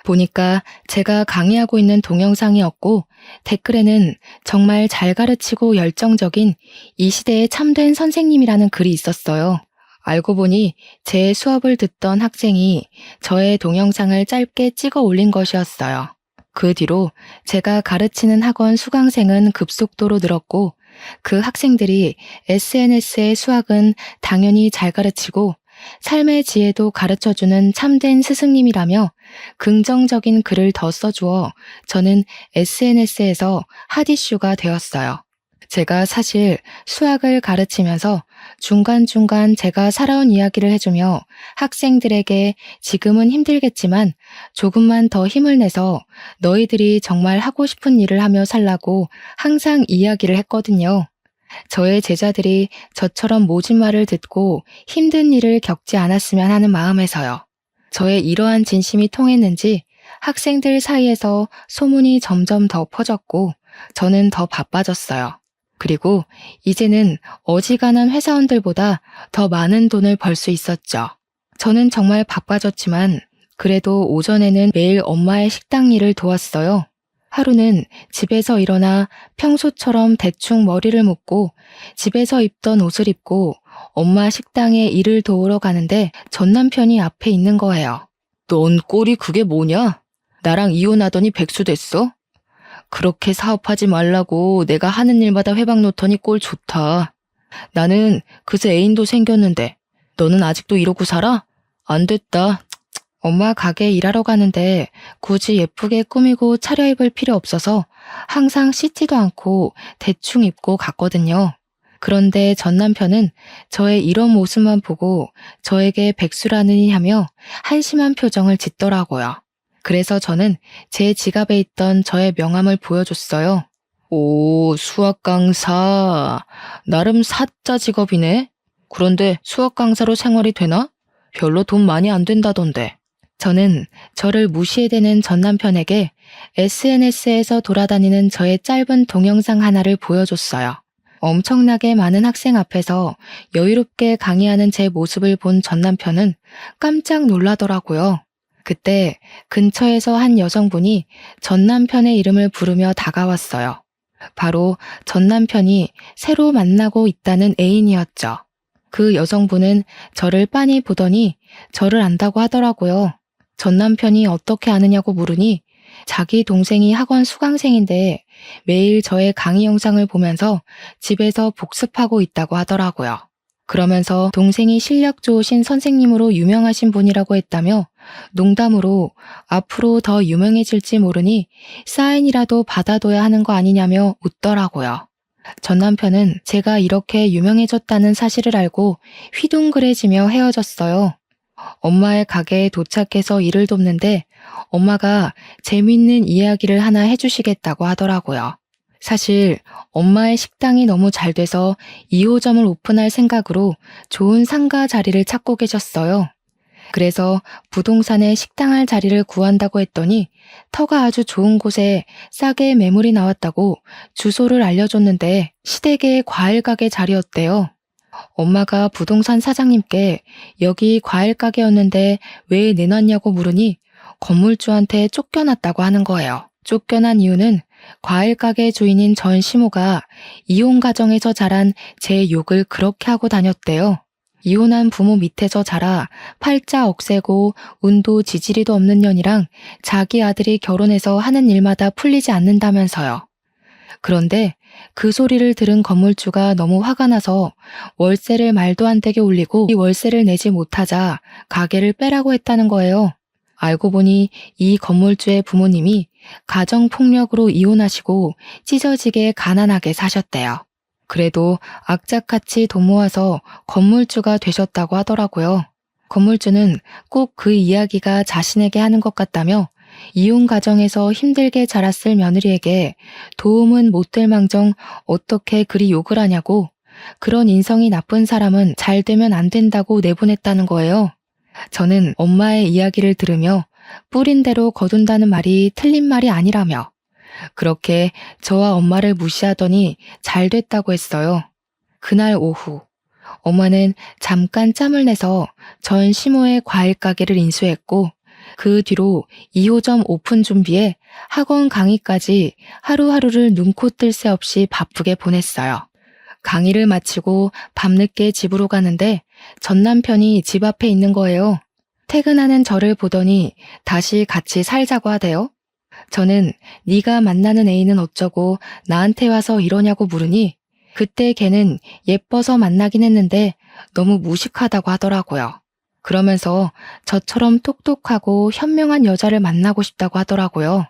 보니까 제가 강의하고 있는 동영상이었고 댓글에는 정말 잘 가르치고 열정적인 이 시대의 참된 선생님이라는 글이 있었어요. 알고 보니 제 수업을 듣던 학생이 저의 동영상을 짧게 찍어 올린 것이었어요. 그 뒤로 제가 가르치는 학원 수강생은 급속도로 늘었고 그 학생들이 SNS의 수학은 당연히 잘 가르치고 삶의 지혜도 가르쳐주는 참된 스승님이라며 긍정적인 글을 더 써주어 저는 SNS에서 핫이슈가 되었어요. 제가 사실 수학을 가르치면서 중간중간 제가 살아온 이야기를 해주며 학생들에게 지금은 힘들겠지만 조금만 더 힘을 내서 너희들이 정말 하고 싶은 일을 하며 살라고 항상 이야기를 했거든요. 저의 제자들이 저처럼 모진 말을 듣고 힘든 일을 겪지 않았으면 하는 마음에서요. 저의 이러한 진심이 통했는지 학생들 사이에서 소문이 점점 더 퍼졌고 저는 더 바빠졌어요. 그리고 이제는 어지간한 회사원들보다 더 많은 돈을 벌 수 있었죠. 저는 정말 바빠졌지만 그래도 오전에는 매일 엄마의 식당 일을 도왔어요. 하루는 집에서 일어나 평소처럼 대충 머리를 묶고 집에서 입던 옷을 입고 엄마 식당에 일을 도우러 가는데 전 남편이 앞에 있는 거예요. 넌 꼴이 그게 뭐냐? 나랑 이혼하더니 백수 됐어? 그렇게 사업하지 말라고 내가 하는 일마다 회방 놓더니 꼴 좋다. 나는 그새 애인도 생겼는데 너는 아직도 이러고 살아? 안 됐다. 엄마 가게 일하러 가는데 굳이 예쁘게 꾸미고 차려입을 필요 없어서 항상 씻지도 않고 대충 입고 갔거든요. 그런데 전 남편은 저의 이런 모습만 보고 저에게 백수라느니 하며 한심한 표정을 짓더라고요. 그래서 저는 제 지갑에 있던 저의 명함을 보여줬어요. 오, 수학 강사. 나름 사짜 직업이네. 그런데 수학 강사로 생활이 되나? 별로 돈 많이 안 된다던데. 저는 저를 무시해대는 전 남편에게 SNS에서 돌아다니는 저의 짧은 동영상 하나를 보여줬어요. 엄청나게 많은 학생 앞에서 여유롭게 강의하는 제 모습을 본 전 남편은 깜짝 놀라더라고요. 그때 근처에서 한 여성분이 전 남편의 이름을 부르며 다가왔어요. 바로 전 남편이 새로 만나고 있다는 애인이었죠. 그 여성분은 저를 빤히 보더니 저를 안다고 하더라고요. 전 남편이 어떻게 아느냐고 물으니 자기 동생이 학원 수강생인데 매일 저의 강의 영상을 보면서 집에서 복습하고 있다고 하더라고요. 그러면서 동생이 실력 좋으신 선생님으로 유명하신 분이라고 했다며 농담으로 앞으로 더 유명해질지 모르니 사인이라도 받아둬야 하는 거 아니냐며 웃더라고요. 전 남편은 제가 이렇게 유명해졌다는 사실을 알고 휘둥그레지며 헤어졌어요. 엄마의 가게에 도착해서 일을 돕는데 엄마가 재밌는 이야기를 하나 해주시겠다고 하더라고요. 사실 엄마의 식당이 너무 잘 돼서 2호점을 오픈할 생각으로 좋은 상가 자리를 찾고 계셨어요. 그래서 부동산에 식당할 자리를 구한다고 했더니 터가 아주 좋은 곳에 싸게 매물이 나왔다고 주소를 알려줬는데 시댁의 과일 가게 자리였대요. 엄마가 부동산 사장님께 여기 과일 가게였는데 왜 내놨냐고 물으니 건물주한테 쫓겨났다고 하는 거예요. 쫓겨난 이유는 과일 가게 주인인 전 시모가 이혼 가정에서 자란 제 욕을 그렇게 하고 다녔대요. 이혼한 부모 밑에서 자라 팔자 억세고 운도 지지리도 없는 년이랑 자기 아들이 결혼해서 하는 일마다 풀리지 않는다면서요. 그런데 그 소리를 들은 건물주가 너무 화가 나서 월세를 말도 안 되게 올리고 이 월세를 내지 못하자 가게를 빼라고 했다는 거예요. 알고 보니 이 건물주의 부모님이 가정폭력으로 이혼하시고 찢어지게 가난하게 사셨대요. 그래도 악착같이 돈 모아서 건물주가 되셨다고 하더라고요. 건물주는 꼭 그 이야기가 자신에게 하는 것 같다며 이혼 가정에서 힘들게 자랐을 며느리에게 도움은 못 될 망정 어떻게 그리 욕을 하냐고, 그런 인성이 나쁜 사람은 잘 되면 안 된다고 내보냈다는 거예요. 저는 엄마의 이야기를 들으며 뿌린 대로 거둔다는 말이 틀린 말이 아니라며 그렇게 저와 엄마를 무시하더니 잘 됐다고 했어요. 그날 오후 엄마는 잠깐 짬을 내서 전 시모의 과일 가게를 인수했고 그 뒤로 2호점 오픈 준비에 학원 강의까지 하루하루를 눈코 뜰 새 없이 바쁘게 보냈어요. 강의를 마치고 밤늦게 집으로 가는데 전 남편이 집 앞에 있는 거예요. 퇴근하는 저를 보더니 다시 같이 살자고 하대요. 저는 네가 만나는 애인은 어쩌고 나한테 와서 이러냐고 물으니 그때 걔는 예뻐서 만나긴 했는데 너무 무식하다고 하더라고요. 그러면서 저처럼 똑똑하고 현명한 여자를 만나고 싶다고 하더라고요.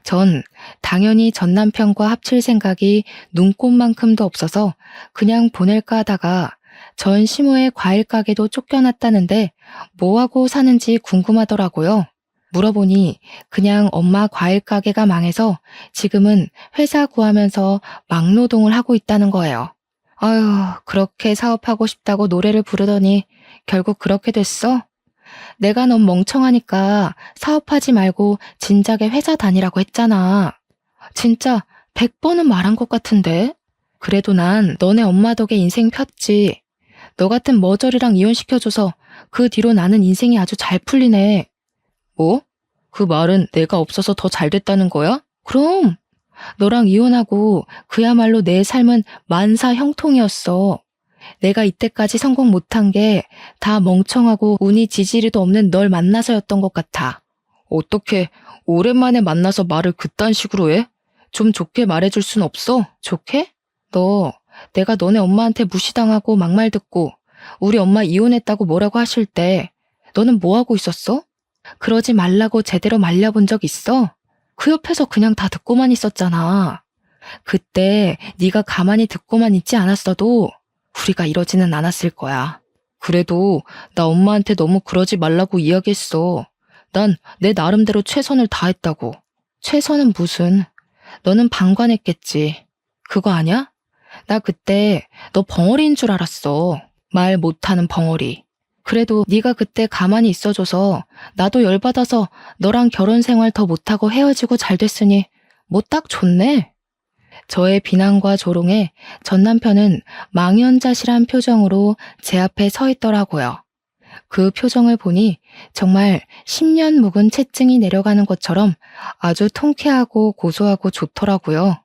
전 당연히 전 남편과 합칠 생각이 눈꼽만큼도 없어서 그냥 보낼까 하다가 전 시모의 과일 가게도 쫓겨났다는데 뭐하고 사는지 궁금하더라고요. 물어보니 그냥 엄마 과일 가게가 망해서 지금은 회사 구하면서 막노동을 하고 있다는 거예요. 아휴, 그렇게 사업하고 싶다고 노래를 부르더니 결국 그렇게 됐어? 내가 넌 멍청하니까 사업하지 말고 진작에 회사 다니라고 했잖아. 진짜 100번은 말한 것 같은데? 그래도 난 너네 엄마 덕에 인생 폈지. 너 같은 머저리랑 이혼시켜줘서 그 뒤로 나는 인생이 아주 잘 풀리네. 뭐? 그 말은 내가 없어서 더 잘 됐다는 거야? 그럼! 너랑 이혼하고 그야말로 내 삶은 만사 형통이었어. 내가 이때까지 성공 못한 게 다 멍청하고 운이 지지리도 없는 널 만나서였던 것 같아. 어떻게 오랜만에 만나서 말을 그딴 식으로 해? 좀 좋게 말해줄 순 없어? 좋게? 너 내가 너네 엄마한테 무시당하고 막말 듣고 우리 엄마 이혼했다고 뭐라고 하실 때 너는 뭐 하고 있었어? 그러지 말라고 제대로 말려본 적 있어? 그 옆에서 그냥 다 듣고만 있었잖아. 그때 네가 가만히 듣고만 있지 않았어도 우리가 이러지는 않았을 거야. 그래도 나 엄마한테 너무 그러지 말라고 이야기했어. 난 내 나름대로 최선을 다했다고. 최선은 무슨? 너는 방관했겠지. 그거 아냐? 나 그때 너 벙어리인 줄 알았어. 말 못하는 벙어리. 그래도 네가 그때 가만히 있어줘서 나도 열받아서 너랑 결혼 생활 더 못하고 헤어지고 잘 됐으니 뭐 딱 좋네. 저의 비난과 조롱에 전 남편은 망연자실한 표정으로 제 앞에 서 있더라고요. 그 표정을 보니 정말 10년 묵은 채증이 내려가는 것처럼 아주 통쾌하고 고소하고 좋더라고요.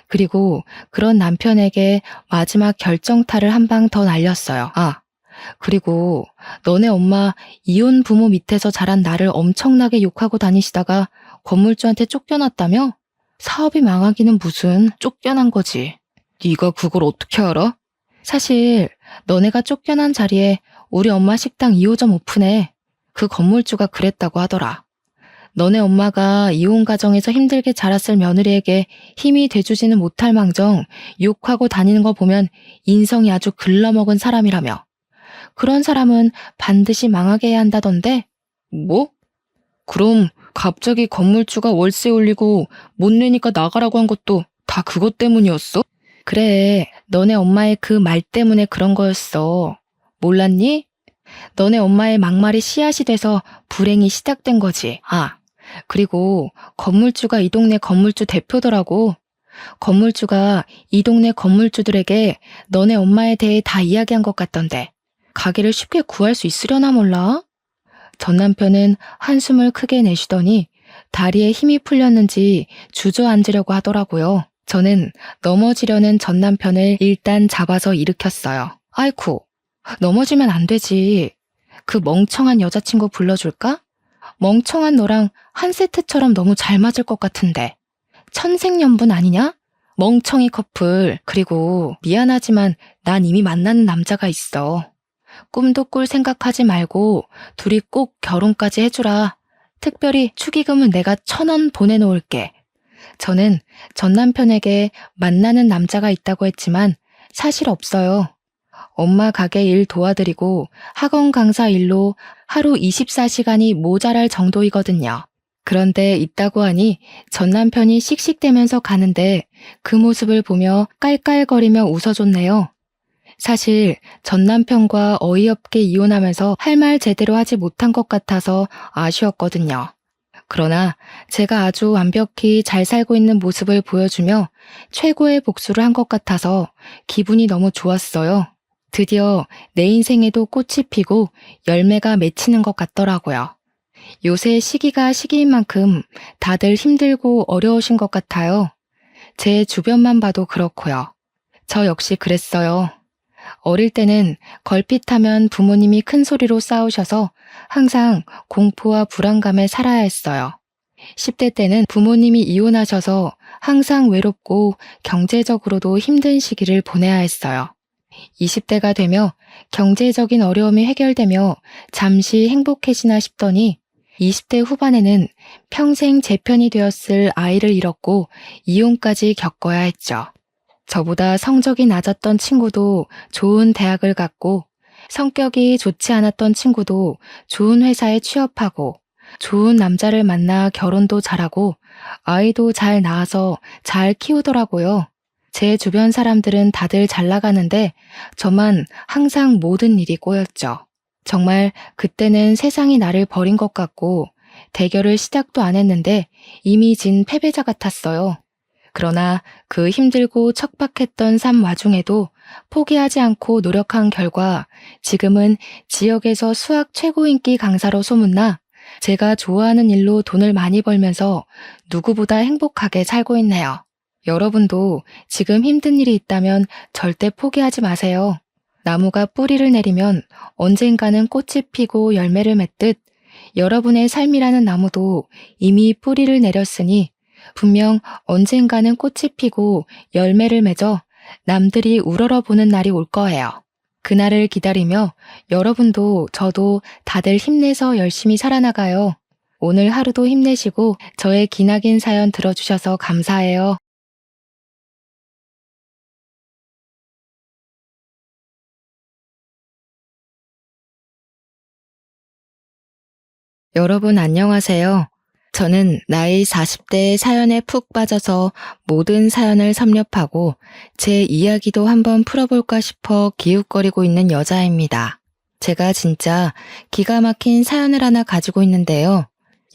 그리고 그런 남편에게 마지막 결정타를 한 방 더 날렸어요. 아, 그리고 너네 엄마 이혼 부모 밑에서 자란 나를 엄청나게 욕하고 다니시다가 건물주한테 쫓겨났다며? 사업이 망하기는 무슨, 쫓겨난 거지. 네가 그걸 어떻게 알아? 사실 너네가 쫓겨난 자리에 우리 엄마 식당 2호점 오픈해. 그 건물주가 그랬다고 하더라. 너네 엄마가 이혼 가정에서 힘들게 자랐을 며느리에게 힘이 돼주지는 못할 망정 욕하고 다니는 거 보면 인성이 아주 글러먹은 사람이라며. 그런 사람은 반드시 망하게 해야 한다던데? 뭐? 그럼 갑자기 건물주가 월세 올리고 못 내니까 나가라고 한 것도 다 그것 때문이었어? 그래, 너네 엄마의 그 말 때문에 그런 거였어. 몰랐니? 너네 엄마의 막말이 씨앗이 돼서 불행이 시작된 거지. 아, 그리고 건물주가 이 동네 건물주 대표더라고. 건물주가 이 동네 건물주들에게 너네 엄마에 대해 다 이야기한 것 같던데. 가게를 쉽게 구할 수 있으려나 몰라? 전 남편은 한숨을 크게 내쉬더니 다리에 힘이 풀렸는지 주저앉으려고 하더라고요. 저는 넘어지려는 전 남편을 일단 잡아서 일으켰어요. 아이쿠, 넘어지면 안 되지. 그 멍청한 여자친구 불러줄까? 멍청한 너랑 한 세트처럼 너무 잘 맞을 것 같은데. 천생연분 아니냐? 멍청이 커플. 그리고 미안하지만 난 이미 만나는 남자가 있어. 꿈도 꿀 생각하지 말고 둘이 꼭 결혼까지 해주라. 특별히 축의금은 내가 1,000원 보내놓을게. 저는 전 남편에게 만나는 남자가 있다고 했지만 사실 없어요. 엄마 가게 일 도와드리고 학원 강사 일로 하루 24시간이 모자랄 정도이거든요. 그런데 있다고 하니 전 남편이 씩씩대면서 가는데 그 모습을 보며 깔깔거리며 웃어줬네요. 사실 전 남편과 어이없게 이혼하면서 할 말 제대로 하지 못한 것 같아서 아쉬웠거든요. 그러나 제가 아주 완벽히 잘 살고 있는 모습을 보여주며 최고의 복수를 한 것 같아서 기분이 너무 좋았어요. 드디어 내 인생에도 꽃이 피고 열매가 맺히는 것 같더라고요. 요새 시기가 시기인 만큼 다들 힘들고 어려우신 것 같아요. 제 주변만 봐도 그렇고요. 저 역시 그랬어요. 어릴 때는 걸핏하면 부모님이 큰 소리로 싸우셔서 항상 공포와 불안감에 살아야 했어요. 10대 때는 부모님이 이혼하셔서 항상 외롭고 경제적으로도 힘든 시기를 보내야 했어요. 20대가 되며 경제적인 어려움이 해결되며 잠시 행복해지나 싶더니 20대 후반에는 평생 제 편이 되었을 아이를 잃었고 이혼까지 겪어야 했죠. 저보다 성적이 낮았던 친구도 좋은 대학을 갔고 성격이 좋지 않았던 친구도 좋은 회사에 취업하고 좋은 남자를 만나 결혼도 잘하고 아이도 잘 낳아서 잘 키우더라고요. 제 주변 사람들은 다들 잘 나가는데 저만 항상 모든 일이 꼬였죠. 정말 그때는 세상이 나를 버린 것 같고 대결을 시작도 안 했는데 이미 진 패배자 같았어요. 그러나 그 힘들고 척박했던 삶 와중에도 포기하지 않고 노력한 결과 지금은 지역에서 수학 최고 인기 강사로 소문나 제가 좋아하는 일로 돈을 많이 벌면서 누구보다 행복하게 살고 있네요. 여러분도 지금 힘든 일이 있다면 절대 포기하지 마세요. 나무가 뿌리를 내리면 언젠가는 꽃이 피고 열매를 맺듯 여러분의 삶이라는 나무도 이미 뿌리를 내렸으니 분명 언젠가는 꽃이 피고 열매를 맺어 남들이 우러러보는 날이 올 거예요. 그날을 기다리며 여러분도 저도 다들 힘내서 열심히 살아나가요. 오늘 하루도 힘내시고 저의 기나긴 사연 들어주셔서 감사해요. 여러분 안녕하세요. 저는 나이 40대의 사연에 푹 빠져서 모든 사연을 섭렵하고 제 이야기도 한번 풀어볼까 싶어 기웃거리고 있는 여자입니다. 제가 진짜 기가 막힌 사연을 하나 가지고 있는데요.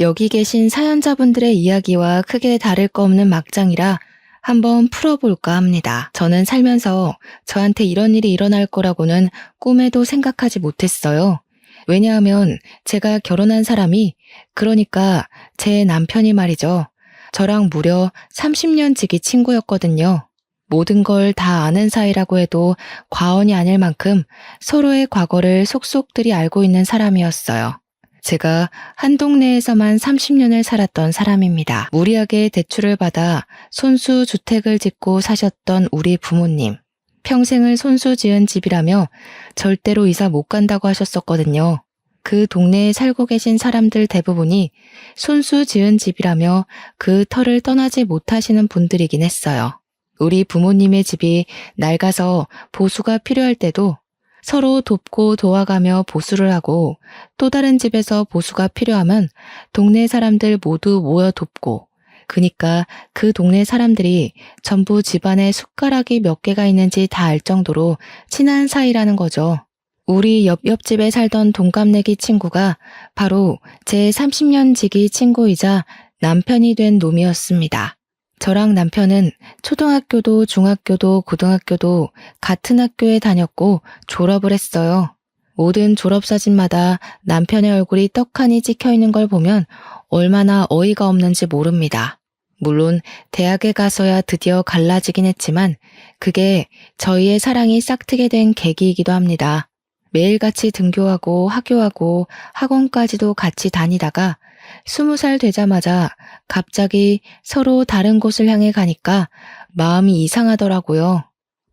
여기 계신 사연자분들의 이야기와 크게 다를 거 없는 막장이라 한번 풀어볼까 합니다. 저는 살면서 저한테 이런 일이 일어날 거라고는 꿈에도 생각하지 못했어요. 왜냐하면 제가 결혼한 사람이, 그러니까 제 남편이 말이죠. 저랑 무려 30년 지기 친구였거든요. 모든 걸 다 아는 사이라고 해도 과언이 아닐 만큼 서로의 과거를 속속들이 알고 있는 사람이었어요. 제가 한 동네에서만 30년을 살았던 사람입니다. 무리하게 대출을 받아 손수 주택을 짓고 사셨던 우리 부모님. 평생을 손수 지은 집이라며 절대로 이사 못 간다고 하셨었거든요. 그 동네에 살고 계신 사람들 대부분이 손수 지은 집이라며 그 터를 떠나지 못하시는 분들이긴 했어요. 우리 부모님의 집이 낡아서 보수가 필요할 때도 서로 돕고 도와가며 보수를 하고, 또 다른 집에서 보수가 필요하면 동네 사람들 모두 모여 돕고, 그니까 그 동네 사람들이 전부 집안에 숟가락이 몇 개가 있는지 다 알 정도로 친한 사이라는 거죠. 우리 옆집에 살던 동갑내기 친구가 바로 제 30년 지기 친구이자 남편이 된 놈이었습니다. 저랑 남편은 초등학교도 중학교도 고등학교도 같은 학교에 다녔고 졸업을 했어요. 모든 졸업사진마다 남편의 얼굴이 떡하니 찍혀 있는 걸 보면 얼마나 어이가 없는지 모릅니다. 물론 대학에 가서야 드디어 갈라지긴 했지만 그게 저희의 사랑이 싹트게 된 계기이기도 합니다. 매일같이 등교하고 학교하고 학원까지도 같이 다니다가 20살 되자마자 갑자기 서로 다른 곳을 향해 가니까 마음이 이상하더라고요.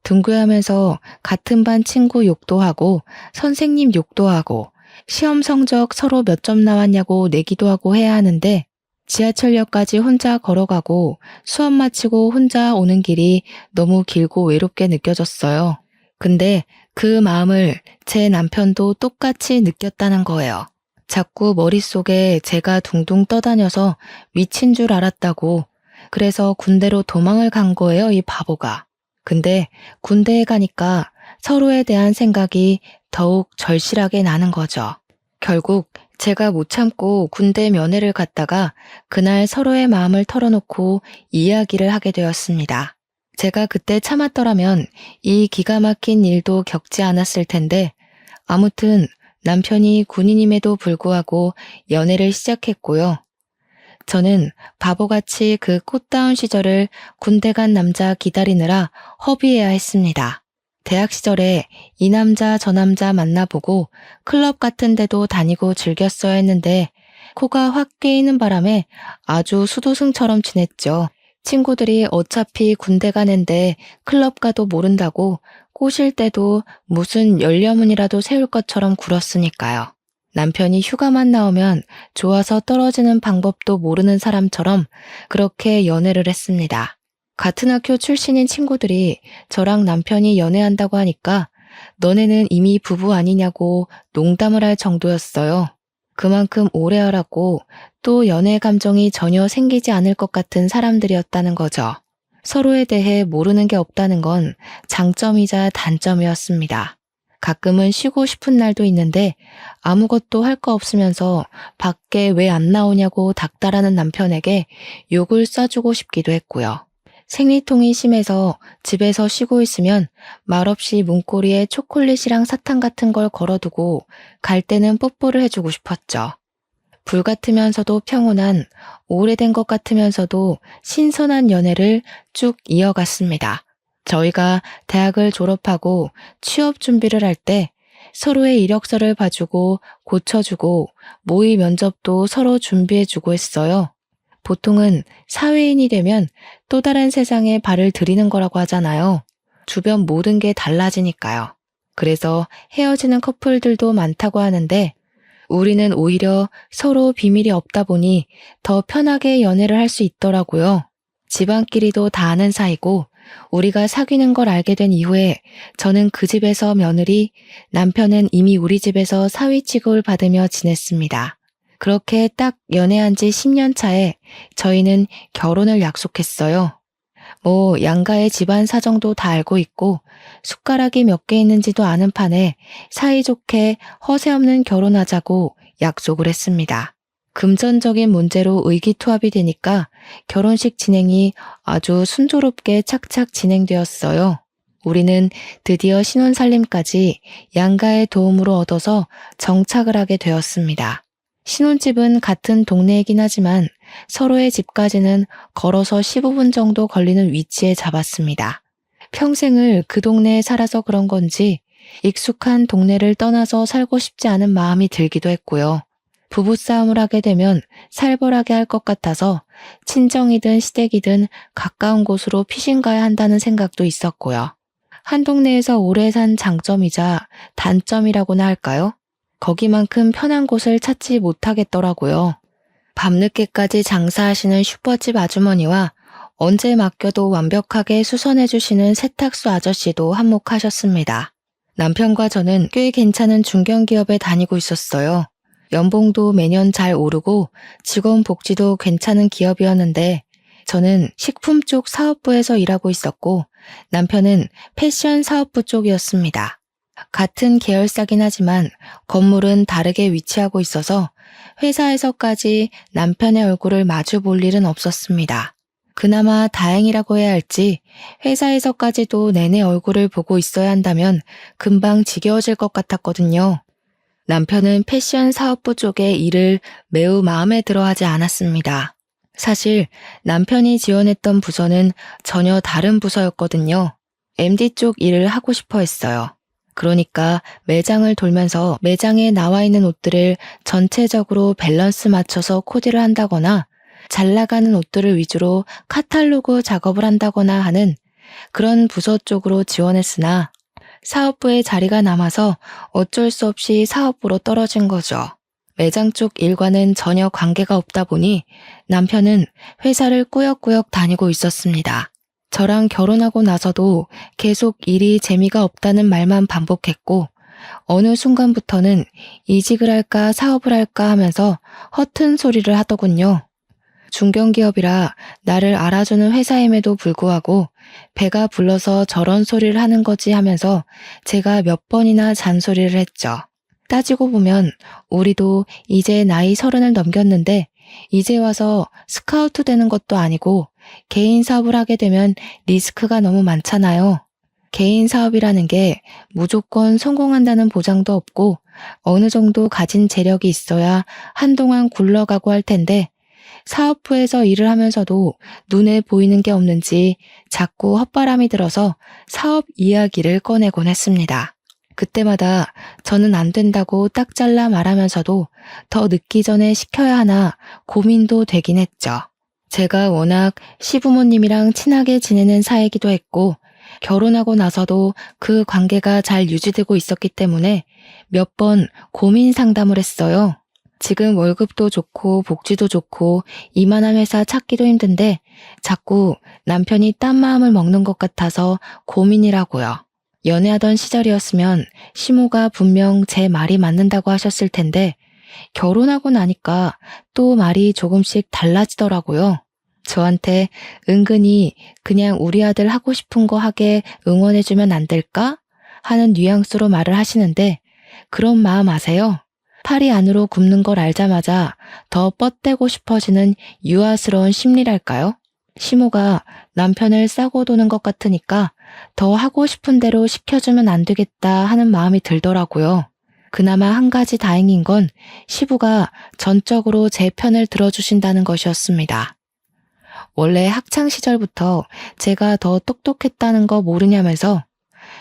등교하면서 같은 반 친구 욕도 하고 선생님 욕도 하고 시험 성적 서로 몇 점 나왔냐고 내기도 하고 해야 하는데 지하철역까지 혼자 걸어가고 수업 마치고 혼자 오는 길이 너무 길고 외롭게 느껴졌어요. 근데 그 마음을 제 남편도 똑같이 느꼈다는 거예요. 자꾸 머릿속에 제가 둥둥 떠다녀서 미친 줄 알았다고. 그래서 군대로 도망을 간 거예요, 이 바보가. 근데 군대에 가니까 서로에 대한 생각이 더욱 절실하게 나는 거죠. 결국 제가 못 참고 군대 면회를 갔다가 그날 서로의 마음을 털어놓고 이야기를 하게 되었습니다. 제가 그때 참았더라면 이 기가 막힌 일도 겪지 않았을 텐데, 아무튼 남편이 군인임에도 불구하고 연애를 시작했고요. 저는 바보같이 그 꽃다운 시절을 군대 간 남자 기다리느라 허비해야 했습니다. 대학 시절에 이 남자 저 남자 만나보고 클럽 같은 데도 다니고 즐겼어야 했는데 코가 확 깨이는 바람에 아주 수도승처럼 지냈죠. 친구들이 어차피 군대 가는데 클럽 가도 모른다고 꼬실 때도 무슨 열려문이라도 세울 것처럼 굴었으니까요. 남편이 휴가만 나오면 좋아서 떨어지는 방법도 모르는 사람처럼 그렇게 연애를 했습니다. 같은 학교 출신인 친구들이 저랑 남편이 연애한다고 하니까 너네는 이미 부부 아니냐고 농담을 할 정도였어요. 그만큼 오래 하라고, 또 연애 감정이 전혀 생기지 않을 것 같은 사람들이었다는 거죠. 서로에 대해 모르는 게 없다는 건 장점이자 단점이었습니다. 가끔은 쉬고 싶은 날도 있는데 아무것도 할 거 없으면서 밖에 왜 안 나오냐고 닥달하는 남편에게 욕을 쏴주고 싶기도 했고요. 생리통이 심해서 집에서 쉬고 있으면 말없이 문고리에 초콜릿이랑 사탕 같은 걸 걸어두고 갈 때는 뽀뽀를 해주고 싶었죠. 불같으면서도 평온한, 오래된 것 같으면서도 신선한 연애를 쭉 이어갔습니다. 저희가 대학을 졸업하고 취업 준비를 할 때 서로의 이력서를 봐주고 고쳐주고 모의 면접도 서로 준비해주고 했어요. 보통은 사회인이 되면 또 다른 세상에 발을 들이는 거라고 하잖아요. 주변 모든 게 달라지니까요. 그래서 헤어지는 커플들도 많다고 하는데 우리는 오히려 서로 비밀이 없다 보니 더 편하게 연애를 할 수 있더라고요. 집안끼리도 다 아는 사이고 우리가 사귀는 걸 알게 된 이후에 저는 그 집에서 며느리, 남편은 이미 우리 집에서 사위 취급을 받으며 지냈습니다. 그렇게 딱 연애한 지 10년 차에 저희는 결혼을 약속했어요. 양가의 집안 사정도 다 알고 있고 숟가락이 몇 개 있는지도 아는 판에 사이좋게 허세 없는 결혼하자고 약속을 했습니다. 금전적인 문제로 의기투합이 되니까 결혼식 진행이 아주 순조롭게 착착 진행되었어요. 우리는 드디어 신혼살림까지 양가의 도움으로 얻어서 정착을 하게 되었습니다. 신혼집은 같은 동네이긴 하지만 서로의 집까지는 걸어서 15분 정도 걸리는 위치에 잡았습니다. 평생을 그 동네에 살아서 그런 건지 익숙한 동네를 떠나서 살고 싶지 않은 마음이 들기도 했고요. 부부싸움을 하게 되면 살벌하게 할 것 같아서 친정이든 시댁이든 가까운 곳으로 피신 가야 한다는 생각도 있었고요. 한 동네에서 오래 산 장점이자 단점이라고나 할까요? 거기만큼 편한 곳을 찾지 못하겠더라고요. 밤늦게까지 장사하시는 슈퍼집 아주머니와 언제 맡겨도 완벽하게 수선해주시는 세탁소 아저씨도 한몫하셨습니다. 남편과 저는 꽤 괜찮은 중견기업에 다니고 있었어요. 연봉도 매년 잘 오르고 직원 복지도 괜찮은 기업이었는데 저는 식품 쪽 사업부에서 일하고 있었고 남편은 패션 사업부 쪽이었습니다. 같은 계열사긴 하지만 건물은 다르게 위치하고 있어서 회사에서까지 남편의 얼굴을 마주 볼 일은 없었습니다. 그나마 다행이라고 해야 할지 회사에서까지도 내내 얼굴을 보고 있어야 한다면 금방 지겨워질 것 같았거든요. 남편은 패션 사업부 쪽의 일을 매우 마음에 들어 하지 않았습니다. 사실 남편이 지원했던 부서는 전혀 다른 부서였거든요. MD 쪽 일을 하고 싶어 했어요. 그러니까 매장을 돌면서 매장에 나와 있는 옷들을 전체적으로 밸런스 맞춰서 코디를 한다거나 잘 나가는 옷들을 위주로 카탈로그 작업을 한다거나 하는 그런 부서 쪽으로 지원했으나 사업부에 자리가 남아서 어쩔 수 없이 사업부로 떨어진 거죠. 매장 쪽 일과는 전혀 관계가 없다 보니 남편은 회사를 꾸역꾸역 다니고 있었습니다. 저랑 결혼하고 나서도 계속 일이 재미가 없다는 말만 반복했고 어느 순간부터는 이직을 할까 사업을 할까 하면서 허튼 소리를 하더군요. 중견기업이라 나를 알아주는 회사임에도 불구하고 배가 불러서 저런 소리를 하는 거지 하면서 제가 몇 번이나 잔소리를 했죠. 따지고 보면 우리도 이제 나이 30을 넘겼는데 이제 와서 스카우트 되는 것도 아니고 개인 사업을 하게 되면 리스크가 너무 많잖아요. 개인 사업이라는 게 무조건 성공한다는 보장도 없고 어느 정도 가진 재력이 있어야 한동안 굴러가고 할 텐데 사업부에서 일을 하면서도 눈에 보이는 게 없는지 자꾸 헛바람이 들어서 사업 이야기를 꺼내곤 했습니다. 그때마다 저는 안 된다고 딱 잘라 말하면서도 더 늦기 전에 시켜야 하나 고민도 되긴 했죠. 제가 워낙 시부모님이랑 친하게 지내는 사이기도 했고 결혼하고 나서도 그 관계가 잘 유지되고 있었기 때문에 몇 번 고민 상담을 했어요. 지금 월급도 좋고 복지도 좋고 이만한 회사 찾기도 힘든데 자꾸 남편이 딴 마음을 먹는 것 같아서 고민이라고요. 연애하던 시절이었으면 시모가 분명 제 말이 맞는다고 하셨을 텐데 결혼하고 나니까 또 말이 조금씩 달라지더라고요. 저한테 은근히 그냥 우리 아들 하고 싶은 거 하게 응원해주면 안 될까? 하는 뉘앙스로 말을 하시는데 그런 마음 아세요? 팔이 안으로 굽는 걸 알자마자 더 뻗대고 싶어지는 유아스러운 심리랄까요? 시모가 남편을 싸고 도는 것 같으니까 더 하고 싶은 대로 시켜주면 안 되겠다 하는 마음이 들더라고요. 그나마 한 가지 다행인 건 시부가 전적으로 제 편을 들어주신다는 것이었습니다. 원래 학창 시절부터 제가 더 똑똑했다는 거 모르냐면서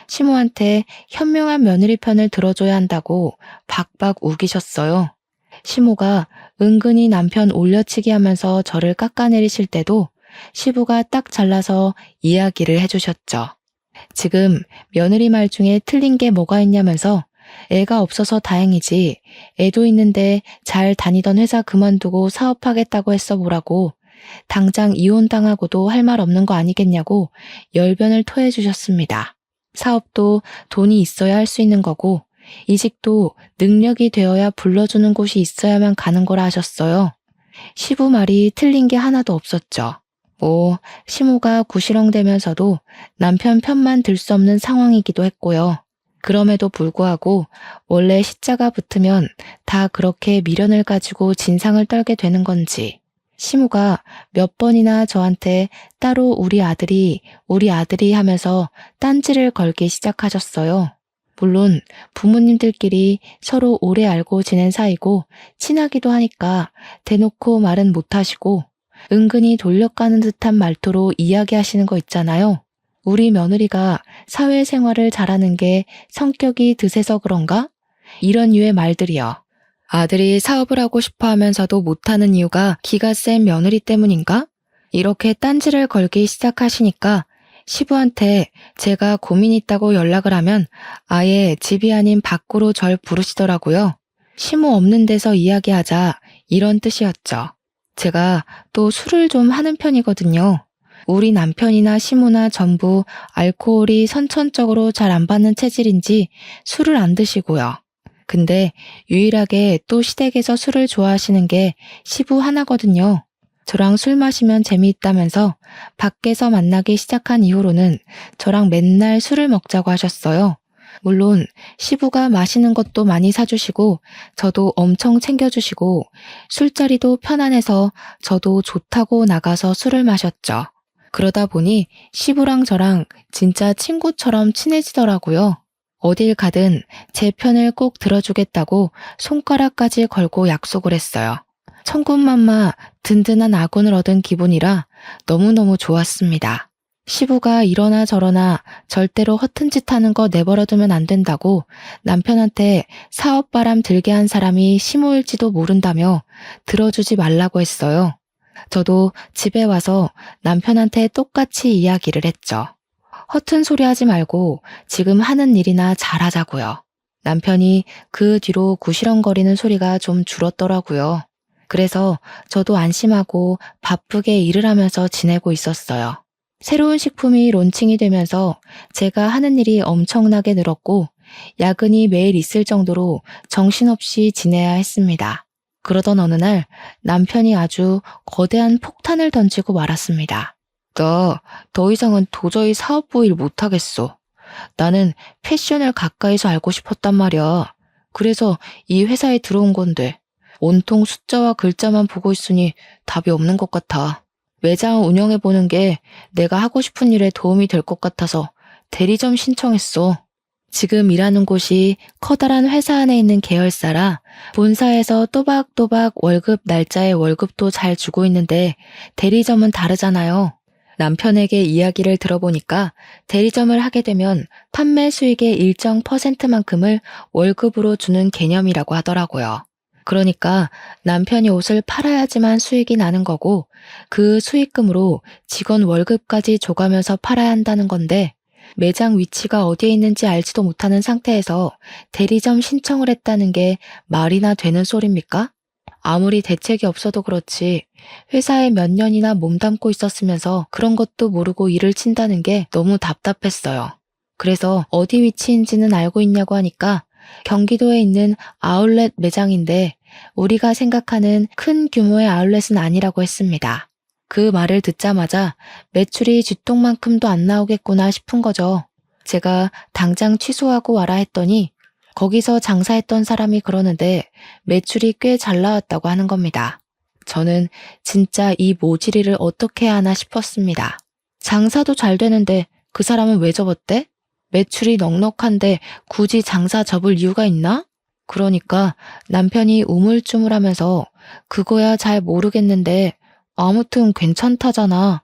시모한테 현명한 며느리 편을 들어줘야 한다고 박박 우기셨어요. 시모가 은근히 남편 올려치기 하면서 저를 깎아내리실 때도 시부가 딱 잘라서 이야기를 해주셨죠. 지금 며느리 말 중에 틀린 게 뭐가 있냐면서 애가 없어서 다행이지 애도 있는데 잘 다니던 회사 그만두고 사업하겠다고 했어 보라고 당장 이혼당하고도 할 말 없는 거 아니겠냐고 열변을 토해 주셨습니다. 사업도 돈이 있어야 할 수 있는 거고 이직도 능력이 되어야 불러주는 곳이 있어야만 가는 거라 하셨어요. 시부 말이 틀린 게 하나도 없었죠. 시모가 구시렁대면서도 남편 편만 들 수 없는 상황이기도 했고요. 그럼에도 불구하고 원래 시자가 붙으면 다 그렇게 미련을 가지고 진상을 떨게 되는 건지 시모가 몇 번이나 저한테 따로 우리 아들이 하면서 딴지를 걸기 시작하셨어요. 물론 부모님들끼리 서로 오래 알고 지낸 사이고 친하기도 하니까 대놓고 말은 못하시고 은근히 돌려가는 듯한 말투로 이야기하시는 거 있잖아요. 우리 며느리가 사회생활을 잘하는 게 성격이 드세서 그런가? 이런 류의 말들이요. 아들이 사업을 하고 싶어 하면서도 못하는 이유가 기가 센 며느리 때문인가? 이렇게 딴지를 걸기 시작하시니까 시부한테 제가 고민 있다고 연락을 하면 아예 집이 아닌 밖으로 절 부르시더라고요. 시모 없는 데서 이야기하자 이런 뜻이었죠. 제가 또 술을 좀 하는 편이거든요. 우리 남편이나 시모나 전부 알코올이 선천적으로 잘 안 받는 체질인지 술을 안 드시고요. 근데 유일하게 또 시댁에서 술을 좋아하시는 게 시부 하나거든요. 저랑 술 마시면 재미있다면서 밖에서 만나기 시작한 이후로는 저랑 맨날 술을 먹자고 하셨어요. 물론 시부가 마시는 것도 많이 사주시고 저도 엄청 챙겨주시고 술자리도 편안해서 저도 좋다고 나가서 술을 마셨죠. 그러다 보니 시부랑 저랑 진짜 친구처럼 친해지더라고요. 어딜 가든 제 편을 꼭 들어주겠다고 손가락까지 걸고 약속을 했어요. 천군만마 든든한 아군을 얻은 기분이라 너무너무 좋았습니다. 시부가 이러나 저러나 절대로 허튼 짓 하는 거 내버려두면 안 된다고 남편한테 사업바람 들게 한 사람이 시모일지도 모른다며 들어주지 말라고 했어요. 저도 집에 와서 남편한테 똑같이 이야기를 했죠. 허튼 소리 하지 말고 지금 하는 일이나 잘하자고요. 남편이 그 뒤로 구시렁거리는 소리가 좀 줄었더라고요. 그래서 저도 안심하고 바쁘게 일을 하면서 지내고 있었어요. 새로운 식품이 론칭이 되면서 제가 하는 일이 엄청나게 늘었고 야근이 매일 있을 정도로 정신없이 지내야 했습니다. 그러던 어느 날 남편이 아주 거대한 폭탄을 던지고 말았습니다. 나 더 이상은 도저히 사업부 일 못하겠어. 나는 패션을 가까이서 알고 싶었단 말이야. 그래서 이 회사에 들어온 건데 온통 숫자와 글자만 보고 있으니 답이 없는 것 같아. 매장 운영해보는 게 내가 하고 싶은 일에 도움이 될 것 같아서 대리점 신청했어. 지금 일하는 곳이 커다란 회사 안에 있는 계열사라 본사에서 또박또박 월급 날짜에 월급도 잘 주고 있는데 대리점은 다르잖아요. 남편에게 이야기를 들어보니까 대리점을 하게 되면 판매 수익의 일정 %만큼을 월급으로 주는 개념이라고 하더라고요. 그러니까 남편이 옷을 팔아야지만 수익이 나는 거고 그 수익금으로 직원 월급까지 줘가면서 팔아야 한다는 건데 매장 위치가 어디에 있는지 알지도 못하는 상태에서 대리점 신청을 했다는 게 말이나 되는 소리입니까? 아무리 대책이 없어도 그렇지 회사에 몇 년이나 몸담고 있었으면서 그런 것도 모르고 일을 친다는 게 너무 답답했어요. 그래서 어디 위치인지는 알고 있냐고 하니까 경기도에 있는 아울렛 매장인데 우리가 생각하는 큰 규모의 아울렛은 아니라고 했습니다. 그 말을 듣자마자 매출이 쥐똥만큼도 안 나오겠구나 싶은 거죠. 제가 당장 취소하고 와라 했더니 거기서 장사했던 사람이 그러는데 매출이 꽤 잘 나왔다고 하는 겁니다. 저는 진짜 이 모질이를 어떻게 해야 하나 싶었습니다. 장사도 잘 되는데 그 사람은 왜 접었대? 매출이 넉넉한데 굳이 장사 접을 이유가 있나? 그러니까 남편이 우물쭈물하면서 그거야 잘 모르겠는데 아무튼 괜찮다잖아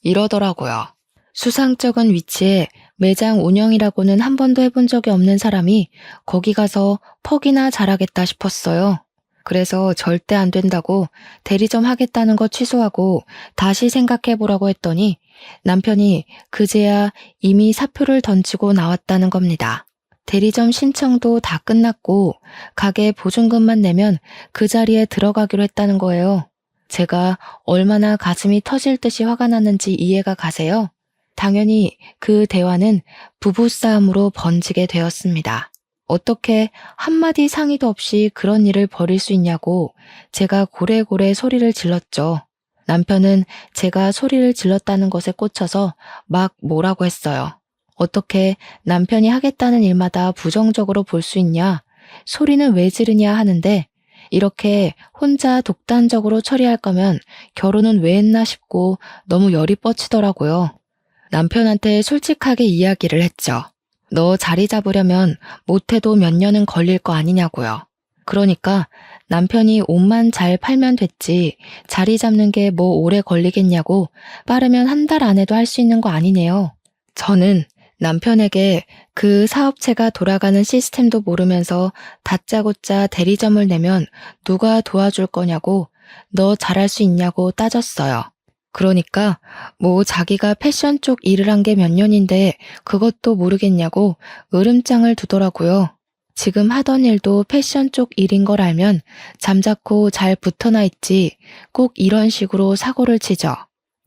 이러더라고요. 수상쩍은 위치에 매장 운영이라고는 한 번도 해본 적이 없는 사람이 거기 가서 퍽이나 잘하겠다 싶었어요. 그래서 절대 안 된다고 대리점 하겠다는 거 취소하고 다시 생각해보라고 했더니 남편이 그제야 이미 사표를 던지고 나왔다는 겁니다. 대리점 신청도 다 끝났고 가게 보증금만 내면 그 자리에 들어가기로 했다는 거예요. 제가 얼마나 가슴이 터질 듯이 화가 났는지 이해가 가세요? 당연히 그 대화는 부부싸움으로 번지게 되었습니다. 어떻게 한마디 상의도 없이 그런 일을 벌일 수 있냐고 제가 고래고래 소리를 질렀죠. 남편은 제가 소리를 질렀다는 것에 꽂혀서 막 뭐라고 했어요. 어떻게 남편이 하겠다는 일마다 부정적으로 볼 수 있냐? 소리는 왜 지르냐 하는데 이렇게 혼자 독단적으로 처리할 거면 결혼은 왜 했나 싶고 너무 열이 뻗치더라고요. 남편한테 솔직하게 이야기를 했죠. 너 자리 잡으려면 못해도 몇 년은 걸릴 거 아니냐고요. 그러니까 남편이 옷만 잘 팔면 됐지 자리 잡는 게 뭐 오래 걸리겠냐고 빠르면 한 달 안에도 할 수 있는 거 아니네요. 저는 남편에게 그 사업체가 돌아가는 시스템도 모르면서 다짜고짜 대리점을 내면 누가 도와줄 거냐고 너 잘할 수 있냐고 따졌어요. 그러니까 뭐 자기가 패션 쪽 일을 한 게 몇 년인데 그것도 모르겠냐고 으름장을 두더라고요. 지금 하던 일도 패션 쪽 일인 걸 알면 잠자코 잘 붙어나 있지 꼭 이런 식으로 사고를 치죠.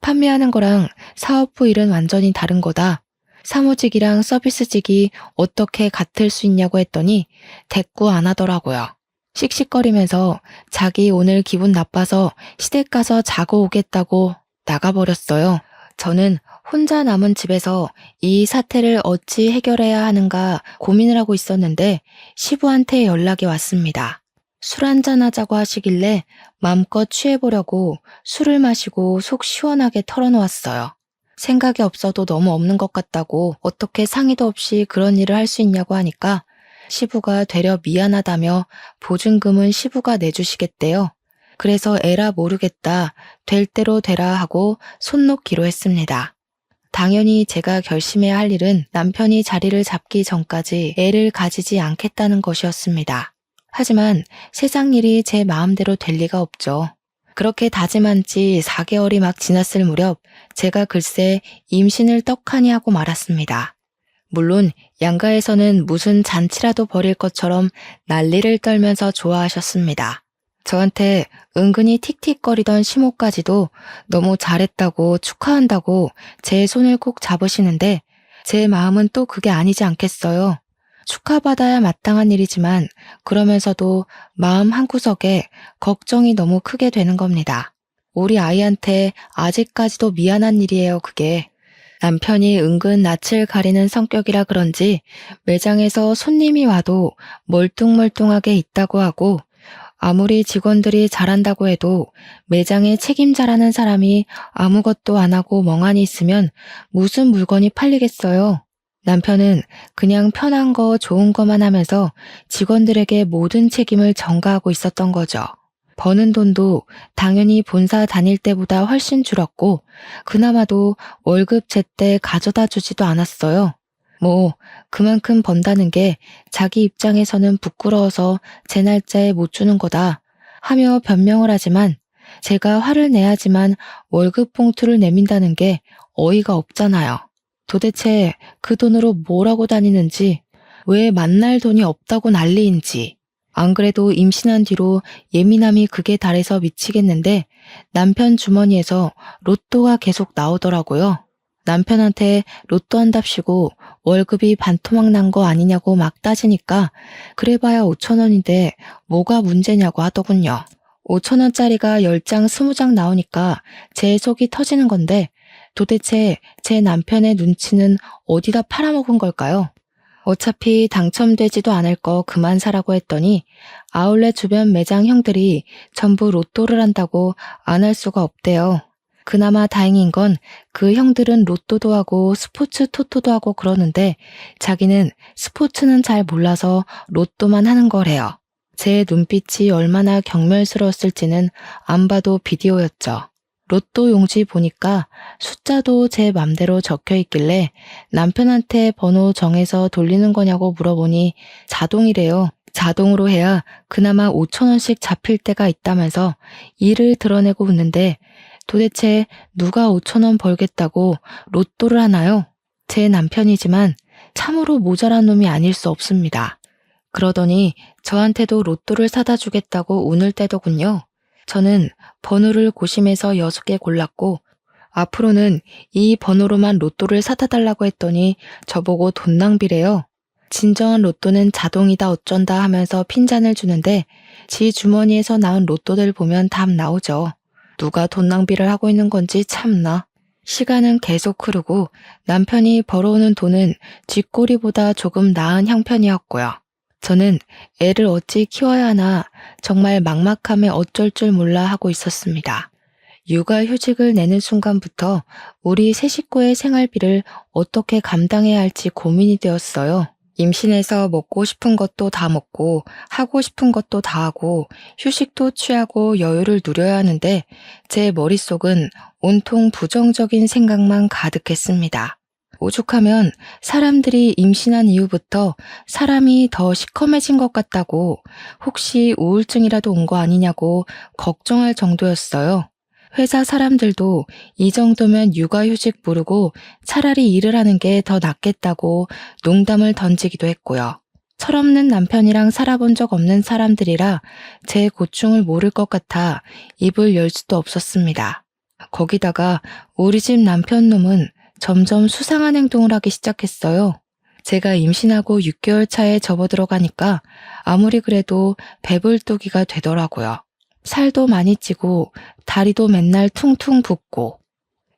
판매하는 거랑 사업부 일은 완전히 다른 거다. 사무직이랑 서비스직이 어떻게 같을 수 있냐고 했더니 대꾸 안 하더라고요. 씩씩거리면서 자기 오늘 기분 나빠서 시댁 가서 자고 오겠다고 나가버렸어요. 저는 혼자 남은 집에서 이 사태를 어찌 해결해야 하는가 고민을 하고 있었는데 시부한테 연락이 왔습니다. 술 한잔 하자고 하시길래 마음껏 취해보려고 술을 마시고 속 시원하게 털어놓았어요. 생각이 없어도 너무 없는 것 같다고 어떻게 상의도 없이 그런 일을 할 수 있냐고 하니까 시부가 되려 미안하다며 보증금은 시부가 내주시겠대요. 그래서 에라 모르겠다, 될 대로 되라 하고 손 놓기로 했습니다. 당연히 제가 결심해야 할 일은 남편이 자리를 잡기 전까지 애를 가지지 않겠다는 것이었습니다. 하지만 세상 일이 제 마음대로 될 리가 없죠. 그렇게 다짐한 지 4개월이 막 지났을 무렵 제가 글쎄 임신을 떡하니 하고 말았습니다. 물론 양가에서는 무슨 잔치라도 벌일 것처럼 난리를 떨면서 좋아하셨습니다. 저한테 은근히 틱틱거리던 시모까지도 너무 잘했다고 축하한다고 제 손을 꼭 잡으시는데 제 마음은 또 그게 아니지 않겠어요. 축하받아야 마땅한 일이지만 그러면서도 마음 한구석에 걱정이 너무 크게 되는 겁니다. 우리 아이한테 아직까지도 미안한 일이에요, 그게. 남편이 은근 낯을 가리는 성격이라 그런지 매장에서 손님이 와도 멀뚱멀뚱하게 있다고 하고 아무리 직원들이 잘한다고 해도 매장의 책임자라는 사람이 아무것도 안 하고 멍하니 있으면 무슨 물건이 팔리겠어요. 남편은 그냥 편한 거 좋은 거만 하면서 직원들에게 모든 책임을 전가하고 있었던 거죠. 버는 돈도 당연히 본사 다닐 때보다 훨씬 줄었고 그나마도 월급 제때 가져다 주지도 않았어요. 뭐 그만큼 번다는 게 자기 입장에서는 부끄러워서 제 날짜에 못 주는 거다 하며 변명을 하지만 제가 화를 내야지만 월급 봉투를 내민다는 게 어이가 없잖아요. 도대체 그 돈으로 뭘 하고 다니는지, 왜 만날 돈이 없다고 난리인지. 안 그래도 임신한 뒤로 예민함이 극에 달해서 미치겠는데 남편 주머니에서 로또가 계속 나오더라고요. 남편한테 로또 한답시고 월급이 반토막 난 거 아니냐고 막 따지니까 그래봐야 5,000원인데 뭐가 문제냐고 하더군요. 5,000원짜리가 10장 20장 나오니까 제 속이 터지는 건데 도대체 제 남편의 눈치는 어디다 팔아먹은 걸까요? 어차피 당첨되지도 않을 거 그만 사라고 했더니 아울렛 주변 매장 형들이 전부 로또를 한다고 안 할 수가 없대요. 그나마 다행인 건 그 형들은 로또도 하고 스포츠 토토도 하고 그러는데 자기는 스포츠는 잘 몰라서 로또만 하는 거래요. 제 눈빛이 얼마나 경멸스러웠을지는 안 봐도 비디오였죠. 로또 용지 보니까 숫자도 제 맘대로 적혀 있길래 남편한테 번호 정해서 돌리는 거냐고 물어보니 자동이래요. 자동으로 해야 그나마 5,000원씩 잡힐 때가 있다면서 이를 드러내고 웃는데 도대체 누가 5,000원 벌겠다고 로또를 하나요? 제 남편이지만 참으로 모자란 놈이 아닐 수 없습니다. 그러더니 저한테도 로또를 사다 주겠다고 운을 떼더군요. 저는 번호를 고심해서 6개 골랐고 앞으로는 이 번호로만 로또를 사다 달라고 했더니 저보고 돈 낭비래요. 진정한 로또는 자동이다 어쩐다 하면서 핀잔을 주는데 지 주머니에서 나온 로또들 보면 답 나오죠. 누가 돈 낭비를 하고 있는 건지 참나. 시간은 계속 흐르고 남편이 벌어오는 돈은 쥐꼬리보다 조금 나은 형편이었고요. 저는 애를 어찌 키워야 하나 정말 막막함에 어쩔 줄 몰라 하고 있었습니다. 육아휴직을 내는 순간부터 우리 세 식구의 생활비를 어떻게 감당해야 할지 고민이 되었어요. 임신해서 먹고 싶은 것도 다 먹고 하고 싶은 것도 다 하고 휴식도 취하고 여유를 누려야 하는데 제 머릿속은 온통 부정적인 생각만 가득했습니다. 오죽하면 사람들이 임신한 이후부터 사람이 더 시커매진 것 같다고 혹시 우울증이라도 온 거 아니냐고 걱정할 정도였어요. 회사 사람들도 이 정도면 육아휴직 모르고 차라리 일을 하는 게 더 낫겠다고 농담을 던지기도 했고요. 철없는 남편이랑 살아본 적 없는 사람들이라 제 고충을 모를 것 같아 입을 열 수도 없었습니다. 거기다가 우리 집 남편 놈은 점점 수상한 행동을 하기 시작했어요. 제가 임신하고 6개월 차에 접어들어가니까 아무리 그래도 배불뚝이가 되더라고요. 살도 많이 찌고 다리도 맨날 퉁퉁 붓고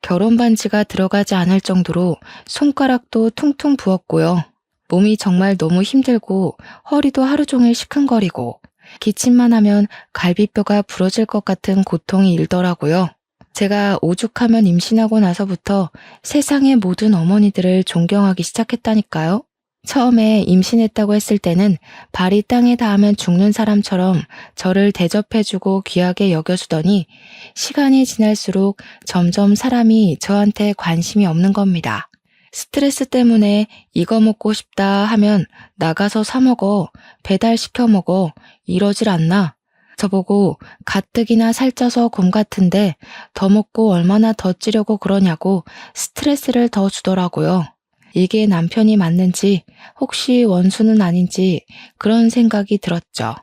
결혼 반지가 들어가지 않을 정도로 손가락도 퉁퉁 부었고요. 몸이 정말 너무 힘들고 허리도 하루 종일 시큰거리고 기침만 하면 갈비뼈가 부러질 것 같은 고통이 일더라고요. 제가 오죽하면 임신하고 나서부터 세상의 모든 어머니들을 존경하기 시작했다니까요. 처음에 임신했다고 했을 때는 발이 땅에 닿으면 죽는 사람처럼 저를 대접해주고 귀하게 여겨주더니 시간이 지날수록 점점 사람이 저한테 관심이 없는 겁니다. 스트레스 때문에 이거 먹고 싶다 하면 나가서 사 먹어, 배달시켜 먹어, 이러질 않나? 저보고 가뜩이나 살쪄서 곰 같은데 더 먹고 얼마나 더 찌려고 그러냐고 스트레스를 더 주더라고요. 이게 남편이 맞는지 혹시 원수는 아닌지 그런 생각이 들었죠.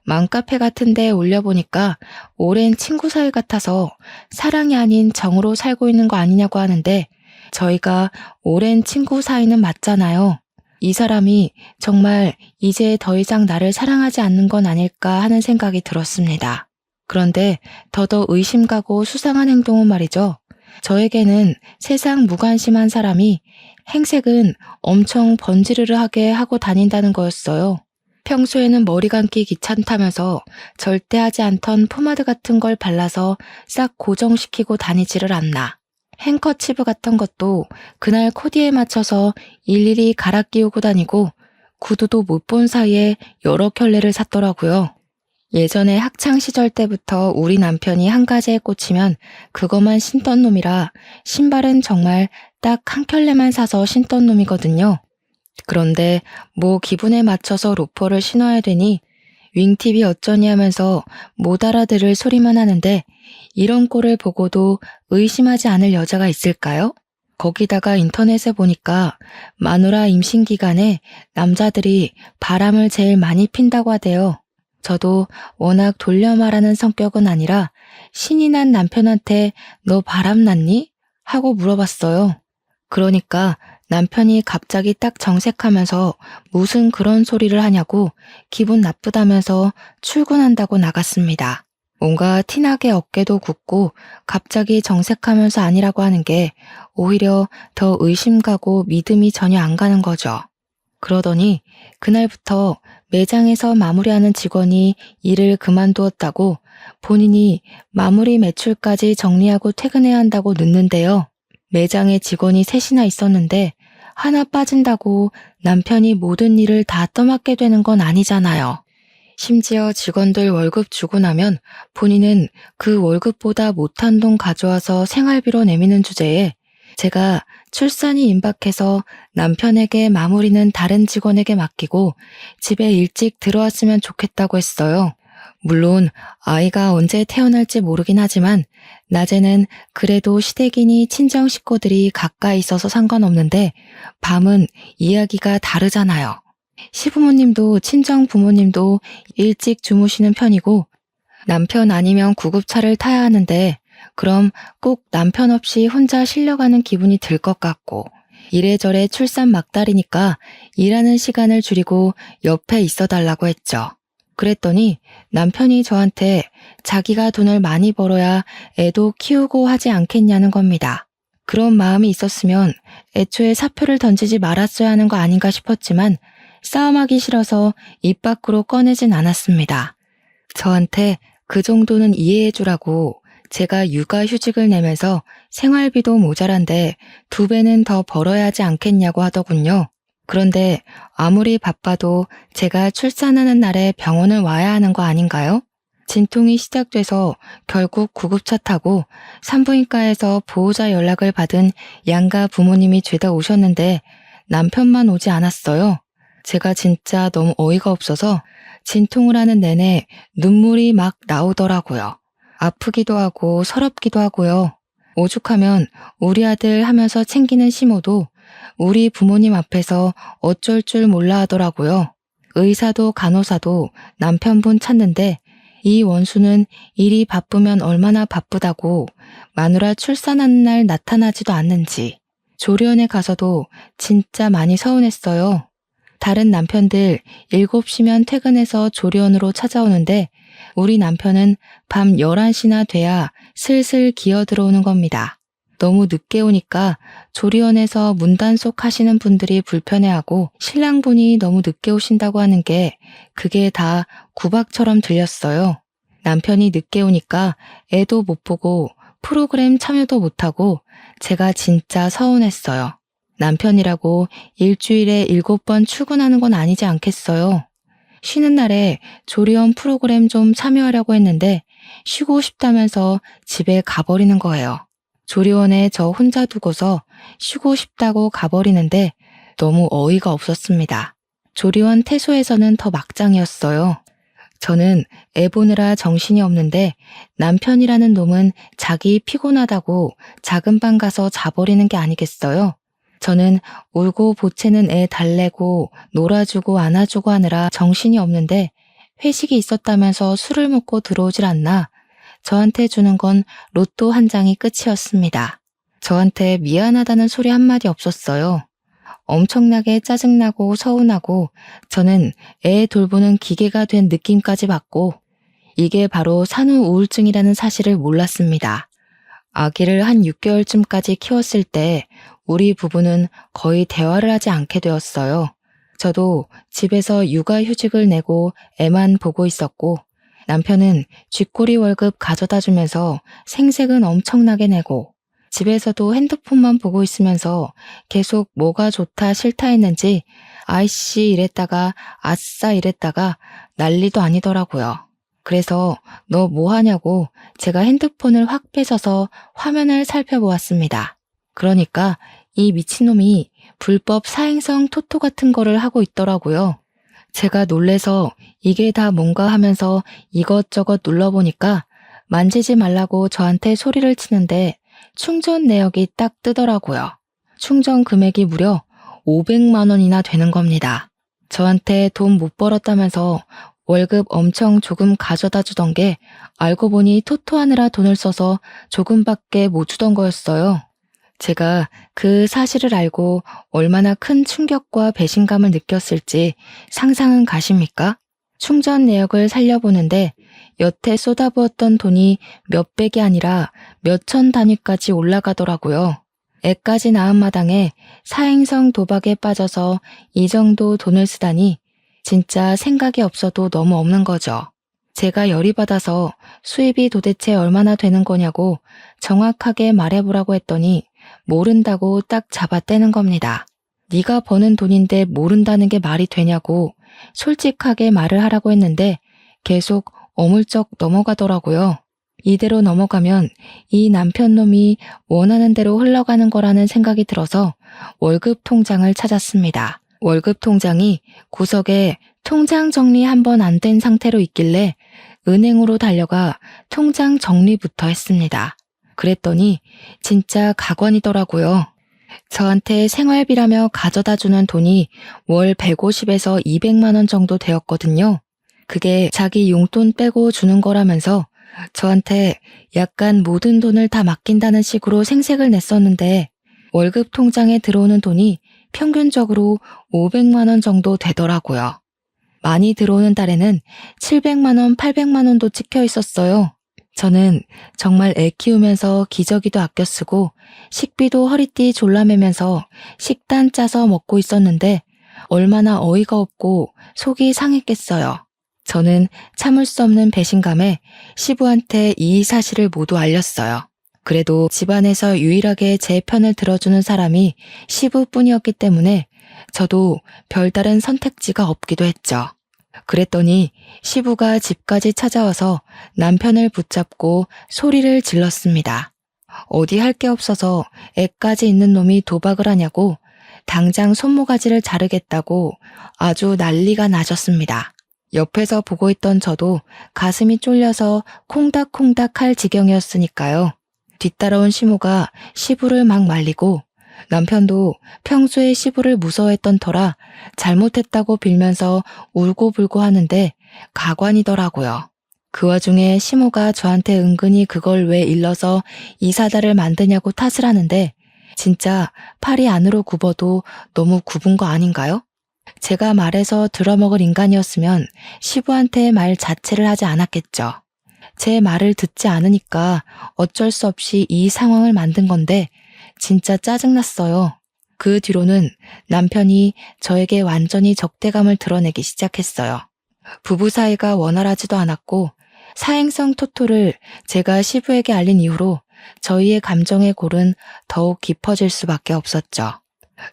맘카페 같은 데 올려보니까 오랜 친구 사이 같아서 사랑이 아닌 정으로 살고 있는 거 아니냐고 하는데 저희가 오랜 친구 사이는 맞잖아요. 이 사람이 정말 이제 더 이상 나를 사랑하지 않는 건 아닐까 하는 생각이 들었습니다. 그런데 더더 의심 가고 수상한 행동은 말이죠. 저에게는 세상 무관심한 사람이 행색은 엄청 번지르르하게 하고 다닌다는 거였어요. 평소에는 머리 감기 귀찮다면서 절대 하지 않던 포마드 같은 걸 발라서 싹 고정시키고 다니지를 않나. 행커치브 같은 것도 그날 코디에 맞춰서 일일이 갈아 끼우고 다니고 구두도 못 본 사이에 여러 켤레를 샀더라고요. 예전에 학창 시절 때부터 우리 남편이 한 가지에 꽂히면 그것만 신던 놈이라 신발은 정말 딱 한 켤레만 사서 신던 놈이거든요. 그런데 뭐 기분에 맞춰서 로퍼를 신어야 되니 윙팁이 어쩌니 하면서 못 알아들을 소리만 하는데 이런 꼴을 보고도 의심하지 않을 여자가 있을까요? 거기다가 인터넷에 보니까 마누라 임신 기간에 남자들이 바람을 제일 많이 핀다고 하대요. 저도 워낙 돌려 말하는 성격은 아니라 신이 난 남편한테 너 바람 났니? 하고 물어봤어요. 그러니까 남편이 갑자기 딱 정색하면서 무슨 그런 소리를 하냐고 기분 나쁘다면서 출근한다고 나갔습니다. 뭔가 티나게 어깨도 굽고 갑자기 정색하면서 아니라고 하는 게 오히려 더 의심 가고 믿음이 전혀 안 가는 거죠. 그러더니 그날부터 매장에서 마무리하는 직원이 일을 그만두었다고 본인이 마무리 매출까지 정리하고 퇴근해야 한다고 늦는데요. 매장에 직원이 셋이나 있었는데 하나 빠진다고 남편이 모든 일을 다 떠맡게 되는 건 아니잖아요. 심지어 직원들 월급 주고 나면 본인은 그 월급보다 못한 돈 가져와서 생활비로 내미는 주제에 제가 출산이 임박해서 남편에게 마무리는 다른 직원에게 맡기고 집에 일찍 들어왔으면 좋겠다고 했어요. 물론 아이가 언제 태어날지 모르긴 하지만 낮에는 그래도 시댁이니 친정 식구들이 가까이 있어서 상관없는데 밤은 이야기가 다르잖아요. 시부모님도 친정 부모님도 일찍 주무시는 편이고 남편 아니면 구급차를 타야 하는데 그럼 꼭 남편 없이 혼자 실려가는 기분이 들 것 같고 이래저래 출산 막달이니까 일하는 시간을 줄이고 옆에 있어 달라고 했죠. 그랬더니 남편이 저한테 자기가 돈을 많이 벌어야 애도 키우고 하지 않겠냐는 겁니다. 그런 마음이 있었으면 애초에 사표를 던지지 말았어야 하는 거 아닌가 싶었지만 싸움하기 싫어서 입 밖으로 꺼내진 않았습니다. 저한테 그 정도는 이해해주라고 제가 육아휴직을 내면서 생활비도 모자란데 2배는 더 벌어야 하지 않겠냐고 하더군요. 그런데 아무리 바빠도 제가 출산하는 날에 병원을 와야 하는 거 아닌가요? 진통이 시작돼서 결국 구급차 타고 산부인과에서 보호자 연락을 받은 양가 부모님이 죄다 오셨는데 남편만 오지 않았어요. 제가 진짜 너무 어이가 없어서 진통을 하는 내내 눈물이 막 나오더라고요. 아프기도 하고 서럽기도 하고요. 오죽하면 우리 아들 하면서 챙기는 시모도 우리 부모님 앞에서 어쩔 줄 몰라 하더라고요. 의사도 간호사도 남편분 찾는데 이 원수는 일이 바쁘면 얼마나 바쁘다고 마누라 출산하는 날 나타나지도 않는지 조리원에 가서도 진짜 많이 서운했어요. 다른 남편들 7시면 퇴근해서 조리원으로 찾아오는데 우리 남편은 밤 11시나 돼야 슬슬 기어 들어오는 겁니다. 너무 늦게 오니까 조리원에서 문단속 하시는 분들이 불편해하고 신랑분이 너무 늦게 오신다고 하는 게 그게 다 구박처럼 들렸어요. 남편이 늦게 오니까 애도 못 보고 프로그램 참여도 못하고 제가 진짜 서운했어요. 남편이라고 일주일에 7번 출근하는 건 아니지 않겠어요. 쉬는 날에 조리원 프로그램 좀 참여하려고 했는데 쉬고 싶다면서 집에 가버리는 거예요. 조리원에 저 혼자 두고서 쉬고 싶다고 가버리는데 너무 어이가 없었습니다. 조리원 퇴소에서는 더 막장이었어요. 저는 애 보느라 정신이 없는데 남편이라는 놈은 자기 피곤하다고 작은 방 가서 자버리는 게 아니겠어요? 저는 울고 보채는 애 달래고 놀아주고 안아주고 하느라 정신이 없는데 회식이 있었다면서 술을 먹고 들어오질 않나 저한테 주는 건 로또 한 장이 끝이었습니다. 저한테 미안하다는 소리 한마디 없었어요. 엄청나게 짜증나고 서운하고 저는 애 돌보는 기계가 된 느낌까지 받고 이게 바로 산후 우울증이라는 사실을 몰랐습니다. 아기를 한 6개월쯤까지 키웠을 때 우리 부부는 거의 대화를 하지 않게 되었어요. 저도 집에서 육아휴직을 내고 애만 보고 있었고 남편은 쥐꼬리 월급 가져다 주면서 생색은 엄청나게 내고 집에서도 핸드폰만 보고 있으면서 계속 뭐가 좋다 싫다 했는지 아이씨 이랬다가 아싸 이랬다가 난리도 아니더라고요. 그래서 너 뭐 하냐고 제가 핸드폰을 확 뺏어서 화면을 살펴보았습니다. 그러니까 이 미친놈이 불법 사행성 토토 같은 거를 하고 있더라고요. 제가 놀래서 이게 다 뭔가 하면서 이것저것 눌러보니까 만지지 말라고 저한테 소리를 치는데 충전 내역이 딱 뜨더라고요. 충전 금액이 무려 500만 원이나 되는 겁니다. 저한테 돈 못 벌었다면서 월급 엄청 조금 가져다 주던 게 알고 보니 토토하느라 돈을 써서 조금밖에 못 주던 거였어요. 제가 그 사실을 알고 얼마나 큰 충격과 배신감을 느꼈을지 상상은 가십니까? 충전 내역을 살려보는데 여태 쏟아부었던 돈이 몇백이 아니라 몇천 단위까지 올라가더라고요. 애까지 낳은 마당에 사행성 도박에 빠져서 이 정도 돈을 쓰다니 진짜 생각이 없어도 너무 없는 거죠. 제가 열이 받아서 수입이 도대체 얼마나 되는 거냐고 정확하게 말해보라고 했더니 모른다고 딱 잡아떼는 겁니다. 네가 버는 돈인데 모른다는 게 말이 되냐고 솔직하게 말을 하라고 했는데 계속 어물쩍 넘어가더라고요. 이대로 넘어가면 이 남편놈이 원하는 대로 흘러가는 거라는 생각이 들어서 월급 통장을 찾았습니다. 월급 통장이 구석에 통장 정리 한 번 안 된 상태로 있길래 은행으로 달려가 통장 정리부터 했습니다. 그랬더니 진짜 가관이더라고요. 저한테 생활비라며 가져다 주는 돈이 월 150에서 200만 원 정도 되었거든요. 그게 자기 용돈 빼고 주는 거라면서 저한테 약간 모든 돈을 다 맡긴다는 식으로 생색을 냈었는데 월급 통장에 들어오는 돈이 평균적으로 500만 원 정도 되더라고요. 많이 들어오는 달에는 700만 원, 800만 원도 찍혀 있었어요. 저는 정말 애 키우면서 기저귀도 아껴 쓰고 식비도 허리띠 졸라매면서 식단 짜서 먹고 있었는데 얼마나 어이가 없고 속이 상했겠어요. 저는 참을 수 없는 배신감에 시부한테 이 사실을 모두 알렸어요. 그래도 집안에서 유일하게 제 편을 들어주는 사람이 시부뿐이었기 때문에 저도 별다른 선택지가 없기도 했죠. 그랬더니 시부가 집까지 찾아와서 남편을 붙잡고 소리를 질렀습니다. 어디 할 게 없어서 애까지 있는 놈이 도박을 하냐고 당장 손모가지를 자르겠다고 아주 난리가 나셨습니다. 옆에서 보고 있던 저도 가슴이 쫄려서 콩닥콩닥 할 지경이었으니까요. 뒤따라온 시모가 시부를 막 말리고 남편도 평소에 시부를 무서워했던 터라 잘못했다고 빌면서 울고불고 하는데 가관이더라고요. 그 와중에 시모가 저한테 은근히 그걸 왜 일러서 이사다를 만드냐고 탓을 하는데 진짜 팔이 안으로 굽어도 너무 굽은 거 아닌가요? 제가 말해서 들어먹을 인간이었으면 시부한테 말 자체를 하지 않았겠죠. 제 말을 듣지 않으니까 어쩔 수 없이 이 상황을 만든 건데 진짜 짜증났어요. 그 뒤로는 남편이 저에게 완전히 적대감을 드러내기 시작했어요. 부부 사이가 원활하지도 않았고 사행성 토토를 제가 시부에게 알린 이후로 저희의 감정의 골은 더욱 깊어질 수밖에 없었죠.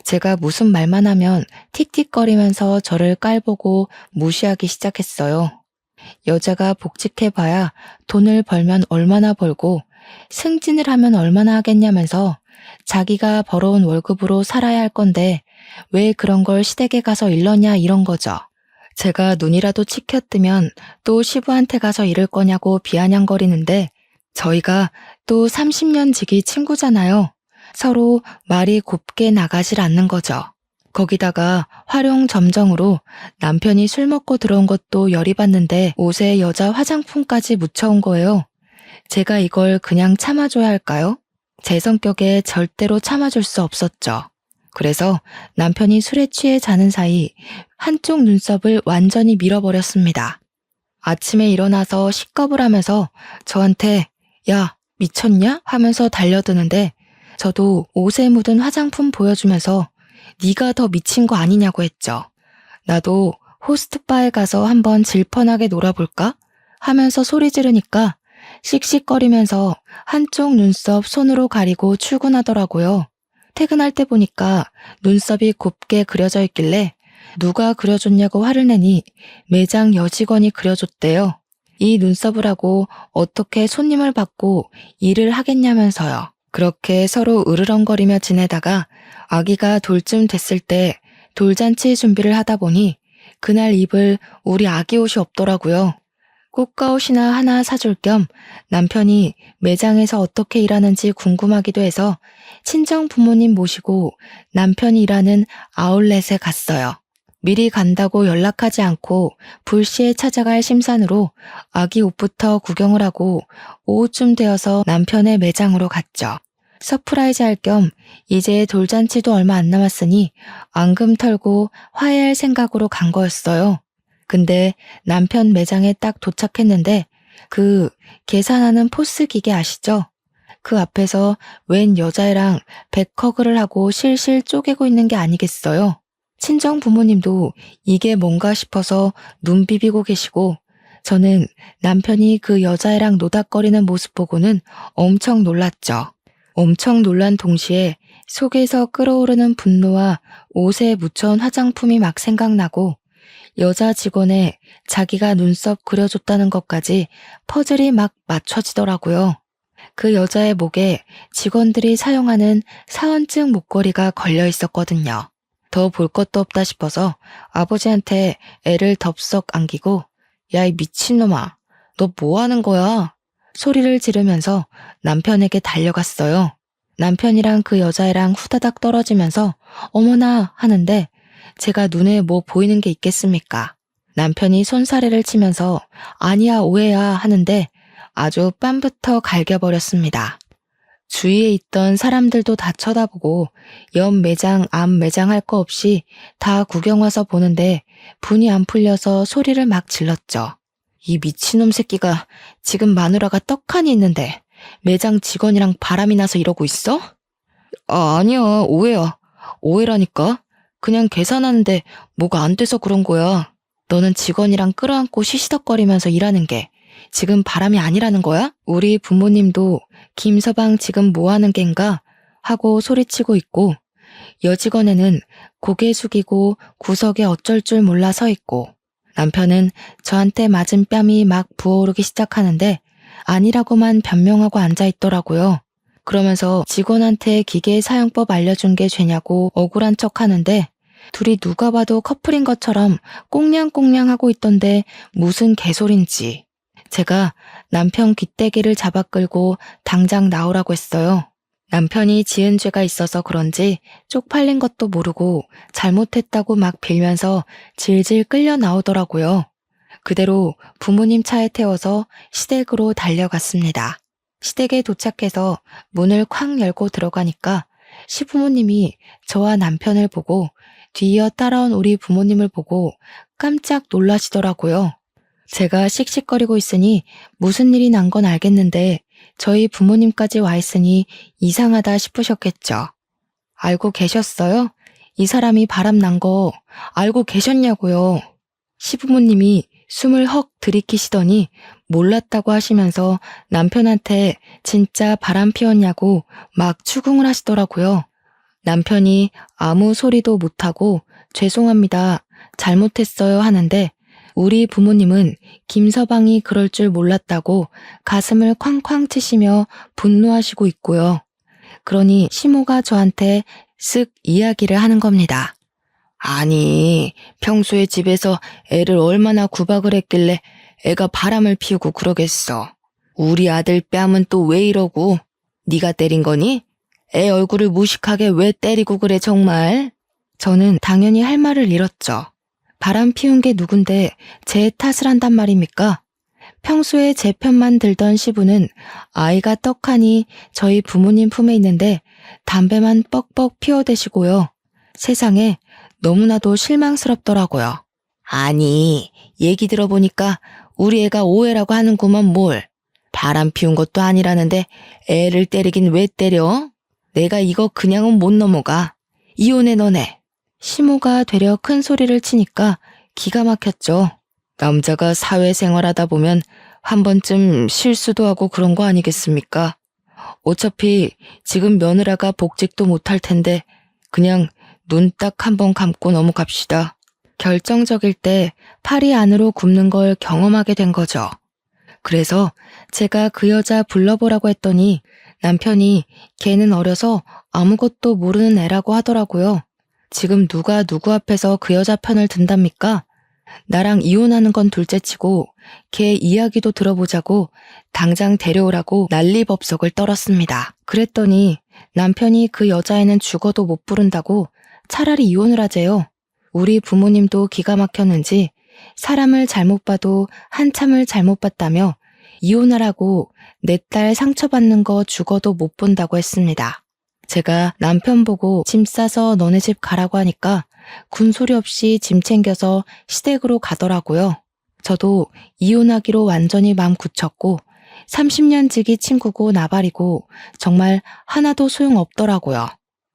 제가 무슨 말만 하면 틱틱거리면서 저를 깔보고 무시하기 시작했어요. 여자가 복직해봐야 돈을 벌면 얼마나 벌고 승진을 하면 얼마나 하겠냐면서 자기가 벌어온 월급으로 살아야 할 건데 왜 그런 걸 시댁에 가서 일러냐 이런 거죠. 제가 눈이라도 치켜뜨면 또 시부한테 가서 이럴 거냐고 비아냥거리는데 저희가 또 30년 지기 친구잖아요. 서로 말이 곱게 나가질 않는 거죠. 거기다가 활용점정으로 남편이 술 먹고 들어온 것도 열이 받는데 옷에 여자 화장품까지 묻혀온 거예요. 제가 이걸 그냥 참아줘야 할까요? 제 성격에 절대로 참아줄 수 없었죠. 그래서 남편이 술에 취해 자는 사이 한쪽 눈썹을 완전히 밀어버렸습니다. 아침에 일어나서 식겁을 하면서 저한테 야, 미쳤냐? 하면서 달려드는데 저도 옷에 묻은 화장품 보여주면서 네가 더 미친 거 아니냐고 했죠. 나도 호스트바에 가서 한번 질펀하게 놀아볼까? 하면서 소리 지르니까 씩씩거리면서 한쪽 눈썹 손으로 가리고 출근하더라고요. 퇴근할 때 보니까 눈썹이 곱게 그려져 있길래 누가 그려줬냐고 화를 내니 매장 여직원이 그려줬대요. 이 눈썹을 하고 어떻게 손님을 받고 일을 하겠냐면서요. 그렇게 서로 으르렁거리며 지내다가 아기가 돌쯤 됐을 때 돌잔치 준비를 하다 보니 그날 입을 우리 아기 옷이 없더라고요. 꽃가옷이나 하나 사줄 겸 남편이 매장에서 어떻게 일하는지 궁금하기도 해서 친정 부모님 모시고 남편이 일하는 아울렛에 갔어요. 미리 간다고 연락하지 않고 불시에 찾아갈 심산으로 아기 옷부터 구경을 하고 오후쯤 되어서 남편의 매장으로 갔죠. 서프라이즈 할 겸 이제 돌잔치도 얼마 안 남았으니 앙금 털고 화해할 생각으로 간 거였어요. 근데 남편 매장에 딱 도착했는데 그 계산하는 포스 기계 아시죠? 그 앞에서 웬 여자애랑 백허그를 하고 실실 쪼개고 있는 게 아니겠어요? 친정 부모님도 이게 뭔가 싶어서 눈 비비고 계시고 저는 남편이 그 여자애랑 노닥거리는 모습 보고는 엄청 놀랐죠. 엄청 놀란 동시에 속에서 끓어오르는 분노와 옷에 묻혀온 화장품이 막 생각나고 여자 직원에 자기가 눈썹 그려줬다는 것까지 퍼즐이 막 맞춰지더라고요. 그 여자의 목에 직원들이 사용하는 사원증 목걸이가 걸려 있었거든요. 더 볼 것도 없다 싶어서 아버지한테 애를 덥석 안기고 야, 이 미친놈아, 너 뭐 하는 거야? 소리를 지르면서 남편에게 달려갔어요. 남편이랑 그 여자애랑 후다닥 떨어지면서 어머나 하는데 제가 눈에 뭐 보이는 게 있겠습니까? 남편이 손사래를 치면서 아니야 오해야 하는데 아주 뺨부터 갈겨버렸습니다. 주위에 있던 사람들도 다 쳐다보고 옆 매장, 앞 매장 할 거 없이 다 구경 와서 보는데 분이 안 풀려서 소리를 막 질렀죠. 이 미친놈 새끼가 지금 마누라가 떡하니 있는데 매장 직원이랑 바람이 나서 이러고 있어? 아니야, 오해야. 오해라니까. 그냥 계산하는데 뭐가 안 돼서 그런 거야. 너는 직원이랑 끌어안고 시시덕거리면서 일하는 게 지금 바람이 아니라는 거야? 우리 부모님도 김서방 지금 뭐 하는 겐가? 하고 소리치고 있고 여직원에는 고개 숙이고 구석에 어쩔 줄 몰라 서 있고 남편은 저한테 맞은 뺨이 막 부어오르기 시작하는데 아니라고만 변명하고 앉아있더라고요. 그러면서 직원한테 기계 사용법 알려준 게 죄냐고 억울한 척 하는데 둘이 누가 봐도 커플인 것처럼 꽁냥꽁냥 하고 있던데 무슨 개소린지. 제가 남편 귀때기를 잡아 끌고 당장 나오라고 했어요. 남편이 지은 죄가 있어서 그런지 쪽팔린 것도 모르고 잘못했다고 막 빌면서 질질 끌려 나오더라고요. 그대로 부모님 차에 태워서 시댁으로 달려갔습니다. 시댁에 도착해서 문을 쾅 열고 들어가니까 시부모님이 저와 남편을 보고 뒤이어 따라온 우리 부모님을 보고 깜짝 놀라시더라고요. 제가 씩씩거리고 있으니 무슨 일이 난 건 알겠는데 저희 부모님까지 와 있으니 이상하다 싶으셨겠죠. 알고 계셨어요? 이 사람이 바람 난 거 알고 계셨냐고요. 시부모님이 숨을 헉 들이키시더니 몰랐다고 하시면서 남편한테 진짜 바람 피웠냐고 막 추궁을 하시더라고요. 남편이 아무 소리도 못하고 죄송합니다, 잘못했어요 하는데 우리 부모님은 김서방이 그럴 줄 몰랐다고 가슴을 쾅쾅 치시며 분노하시고 있고요. 그러니 시모가 저한테 쓱 이야기를 하는 겁니다. 아니, 평소에 집에서 애를 얼마나 구박을 했길래 애가 바람을 피우고 그러겠어. 우리 아들 뺨은 또 왜 이러고? 네가 때린 거니? 애 얼굴을 무식하게 왜 때리고 그래 정말? 저는 당연히 할 말을 잃었죠. 바람 피운 게 누군데 제 탓을 한단 말입니까? 평소에 제 편만 들던 시부는 아이가 떡하니 저희 부모님 품에 있는데 담배만 뻑뻑 피워대시고요. 세상에 너무나도 실망스럽더라고요. 아니, 얘기 들어보니까 우리 애가 오해라고 하는구먼 뭘. 바람 피운 것도 아니라는데 애를 때리긴 왜 때려? 내가 이거 그냥은 못 넘어가. 이혼해 너네. 시모가 되려 큰 소리를 치니까 기가 막혔죠. 남자가 사회생활하다 보면 한 번쯤 실수도 하고 그런 거 아니겠습니까? 어차피 지금 며느라가 복직도 못할 텐데 그냥 눈 딱 한 번 감고 넘어갑시다. 결정적일 때 팔이 안으로 굽는 걸 경험하게 된 거죠. 그래서 제가 그 여자 불러보라고 했더니 남편이 걔는 어려서 아무것도 모르는 애라고 하더라고요. 지금 누가 누구 앞에서 그 여자 편을 든답니까? 나랑 이혼하는 건 둘째치고 걔 이야기도 들어보자고 당장 데려오라고 난리법석을 떨었습니다. 그랬더니 남편이 그 여자애는 죽어도 못 부른다고 차라리 이혼을 하재요. 우리 부모님도 기가 막혔는지 사람을 잘못 봐도 한참을 잘못 봤다며 이혼하라고 내 딸 상처받는 거 죽어도 못 본다고 했습니다. 제가 남편 보고 짐 싸서 너네 집 가라고 하니까 군소리 없이 짐 챙겨서 시댁으로 가더라고요. 저도 이혼하기로 완전히 마음 굳혔고 30년 지기 친구고 나발이고 정말 하나도 소용없더라고요.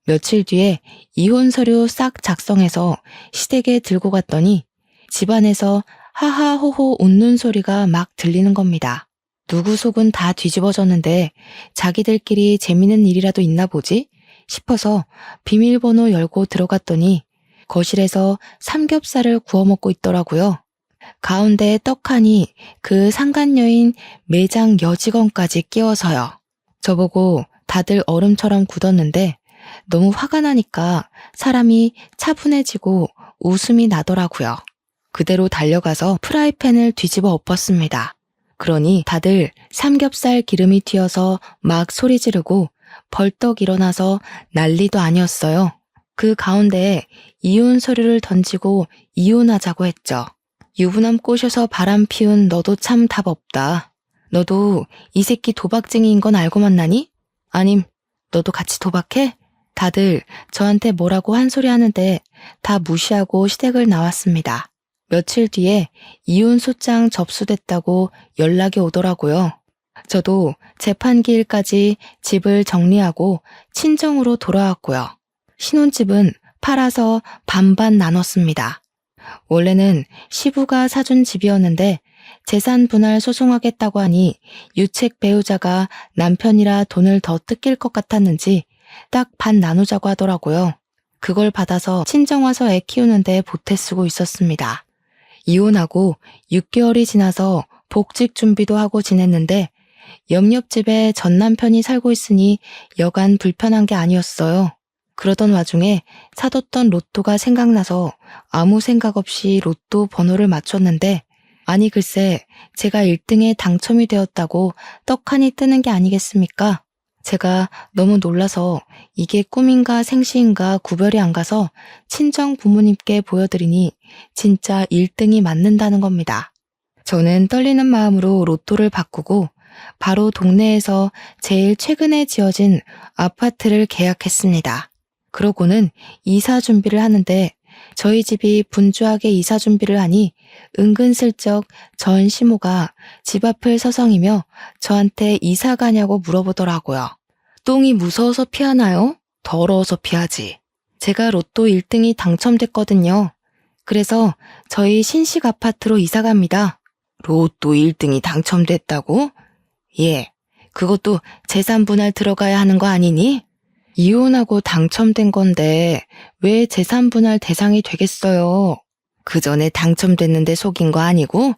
며칠 뒤에 이혼 서류 싹 작성해서 시댁에 들고 갔더니 집안에서 하하호호 웃는 소리가 막 들리는 겁니다. 누구 속은 다 뒤집어졌는데 자기들끼리 재미있는 일이라도 있나 보지 싶어서 비밀번호 열고 들어갔더니 거실에서 삼겹살을 구워 먹고 있더라고요. 가운데에 떡하니 그 상간녀인 매장 여직원까지 끼워서요. 저보고 다들 얼음처럼 굳었는데 너무 화가 나니까 사람이 차분해지고 웃음이 나더라고요. 그대로 달려가서 프라이팬을 뒤집어 엎었습니다. 그러니 다들 삼겹살 기름이 튀어서 막 소리 지르고 벌떡 일어나서 난리도 아니었어요. 그 가운데에 이혼 서류를 던지고 이혼하자고 했죠. 유부남 꼬셔서 바람 피운 너도 참 답 없다. 너도 이 새끼 도박쟁이인 건 알고 만나니? 아님 너도 같이 도박해? 다들 저한테 뭐라고 한 소리 하는데 다 무시하고 시댁을 나왔습니다. 며칠 뒤에 이혼 소장 접수됐다고 연락이 오더라고요. 저도 재판기일까지 집을 정리하고 친정으로 돌아왔고요. 신혼집은 팔아서 반반 나눴습니다. 원래는 시부가 사준 집이었는데 재산 분할 소송하겠다고 하니 유책 배우자가 남편이라 돈을 더 뜯길 것 같았는지 딱 반 나누자고 하더라고요. 그걸 받아서 친정와서 애 키우는데 보태 쓰고 있었습니다. 이혼하고 6개월이 지나서 복직 준비도 하고 지냈는데 옆집에 전 남편이 살고 있으니 여간 불편한 게 아니었어요. 그러던 와중에 사뒀던 로또가 생각나서 아무 생각 없이 로또 번호를 맞췄는데 아니 글쎄 제가 1등에 당첨이 되었다고 떡하니 뜨는 게 아니겠습니까? 제가 너무 놀라서 이게 꿈인가 생시인가 구별이 안 가서 친정 부모님께 보여드리니 진짜 1등이 맞는다는 겁니다. 저는 떨리는 마음으로 로또를 바꾸고 바로 동네에서 제일 최근에 지어진 아파트를 계약했습니다. 그러고는 이사 준비를 하는데 저희 집이 분주하게 이사 준비를 하니 은근슬쩍 전 시모가 집 앞을 서성이며 저한테 이사 가냐고 물어보더라고요. 똥이 무서워서 피하나요? 더러워서 피하지. 제가 로또 1등이 당첨됐거든요. 그래서 저희 신식 아파트로 이사 갑니다. 로또 1등이 당첨됐다고? 예, 그것도 재산 분할 들어가야 하는 거 아니니? 이혼하고 당첨된 건데 왜 재산 분할 대상이 되겠어요? 그 전에 당첨됐는데 속인 거 아니고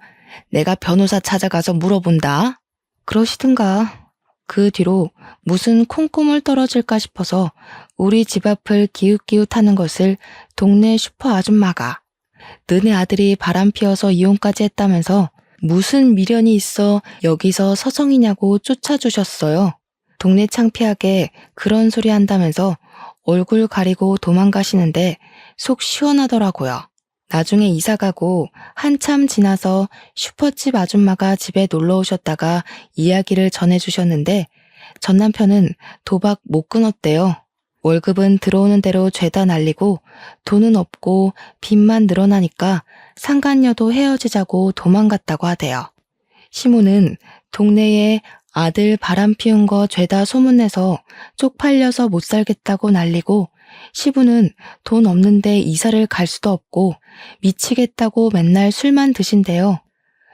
내가 변호사 찾아가서 물어본다. 그러시든가. 그 뒤로 무슨 콩고물 떨어질까 싶어서 우리 집 앞을 기웃기웃하는 것을 동네 슈퍼 아줌마가 너네 아들이 바람 피워서 이혼까지 했다면서 무슨 미련이 있어 여기서 서성이냐고 쫓아주셨어요. 동네 창피하게 그런 소리 한다면서 얼굴 가리고 도망가시는데 속 시원하더라고요. 나중에 이사가고 한참 지나서 슈퍼집 아줌마가 집에 놀러 오셨다가 이야기를 전해주셨는데 전 남편은 도박 못 끊었대요. 월급은 들어오는 대로 죄다 날리고 돈은 없고 빚만 늘어나니까 상간녀도 헤어지자고 도망갔다고 하대요. 시모는 동네에 아들 바람 피운 거 죄다 소문내서 쪽팔려서 못 살겠다고 난리고 시부는 돈 없는데 이사를 갈 수도 없고 미치겠다고 맨날 술만 드신대요.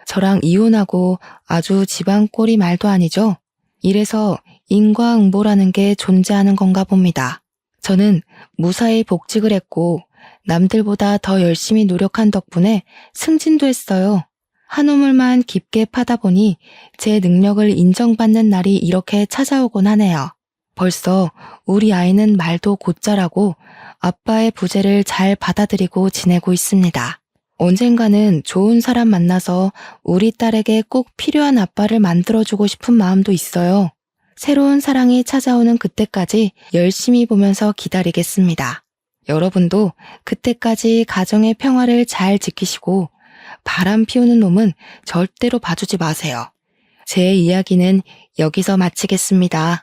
저랑 이혼하고 아주 집안 꼴이 말도 아니죠. 이래서 인과응보라는 게 존재하는 건가 봅니다. 저는 무사히 복직을 했고 남들보다 더 열심히 노력한 덕분에 승진도 했어요. 한 우물만 깊게 파다 보니 제 능력을 인정받는 날이 이렇게 찾아오곤 하네요. 벌써 우리 아이는 말도 곧잘하고 아빠의 부재를 잘 받아들이고 지내고 있습니다. 언젠가는 좋은 사람 만나서 우리 딸에게 꼭 필요한 아빠를 만들어주고 싶은 마음도 있어요. 새로운 사랑이 찾아오는 그때까지 열심히 보면서 기다리겠습니다. 여러분도 그때까지 가정의 평화를 잘 지키시고 바람 피우는 놈은 절대로 봐주지 마세요. 제 이야기는 여기서 마치겠습니다.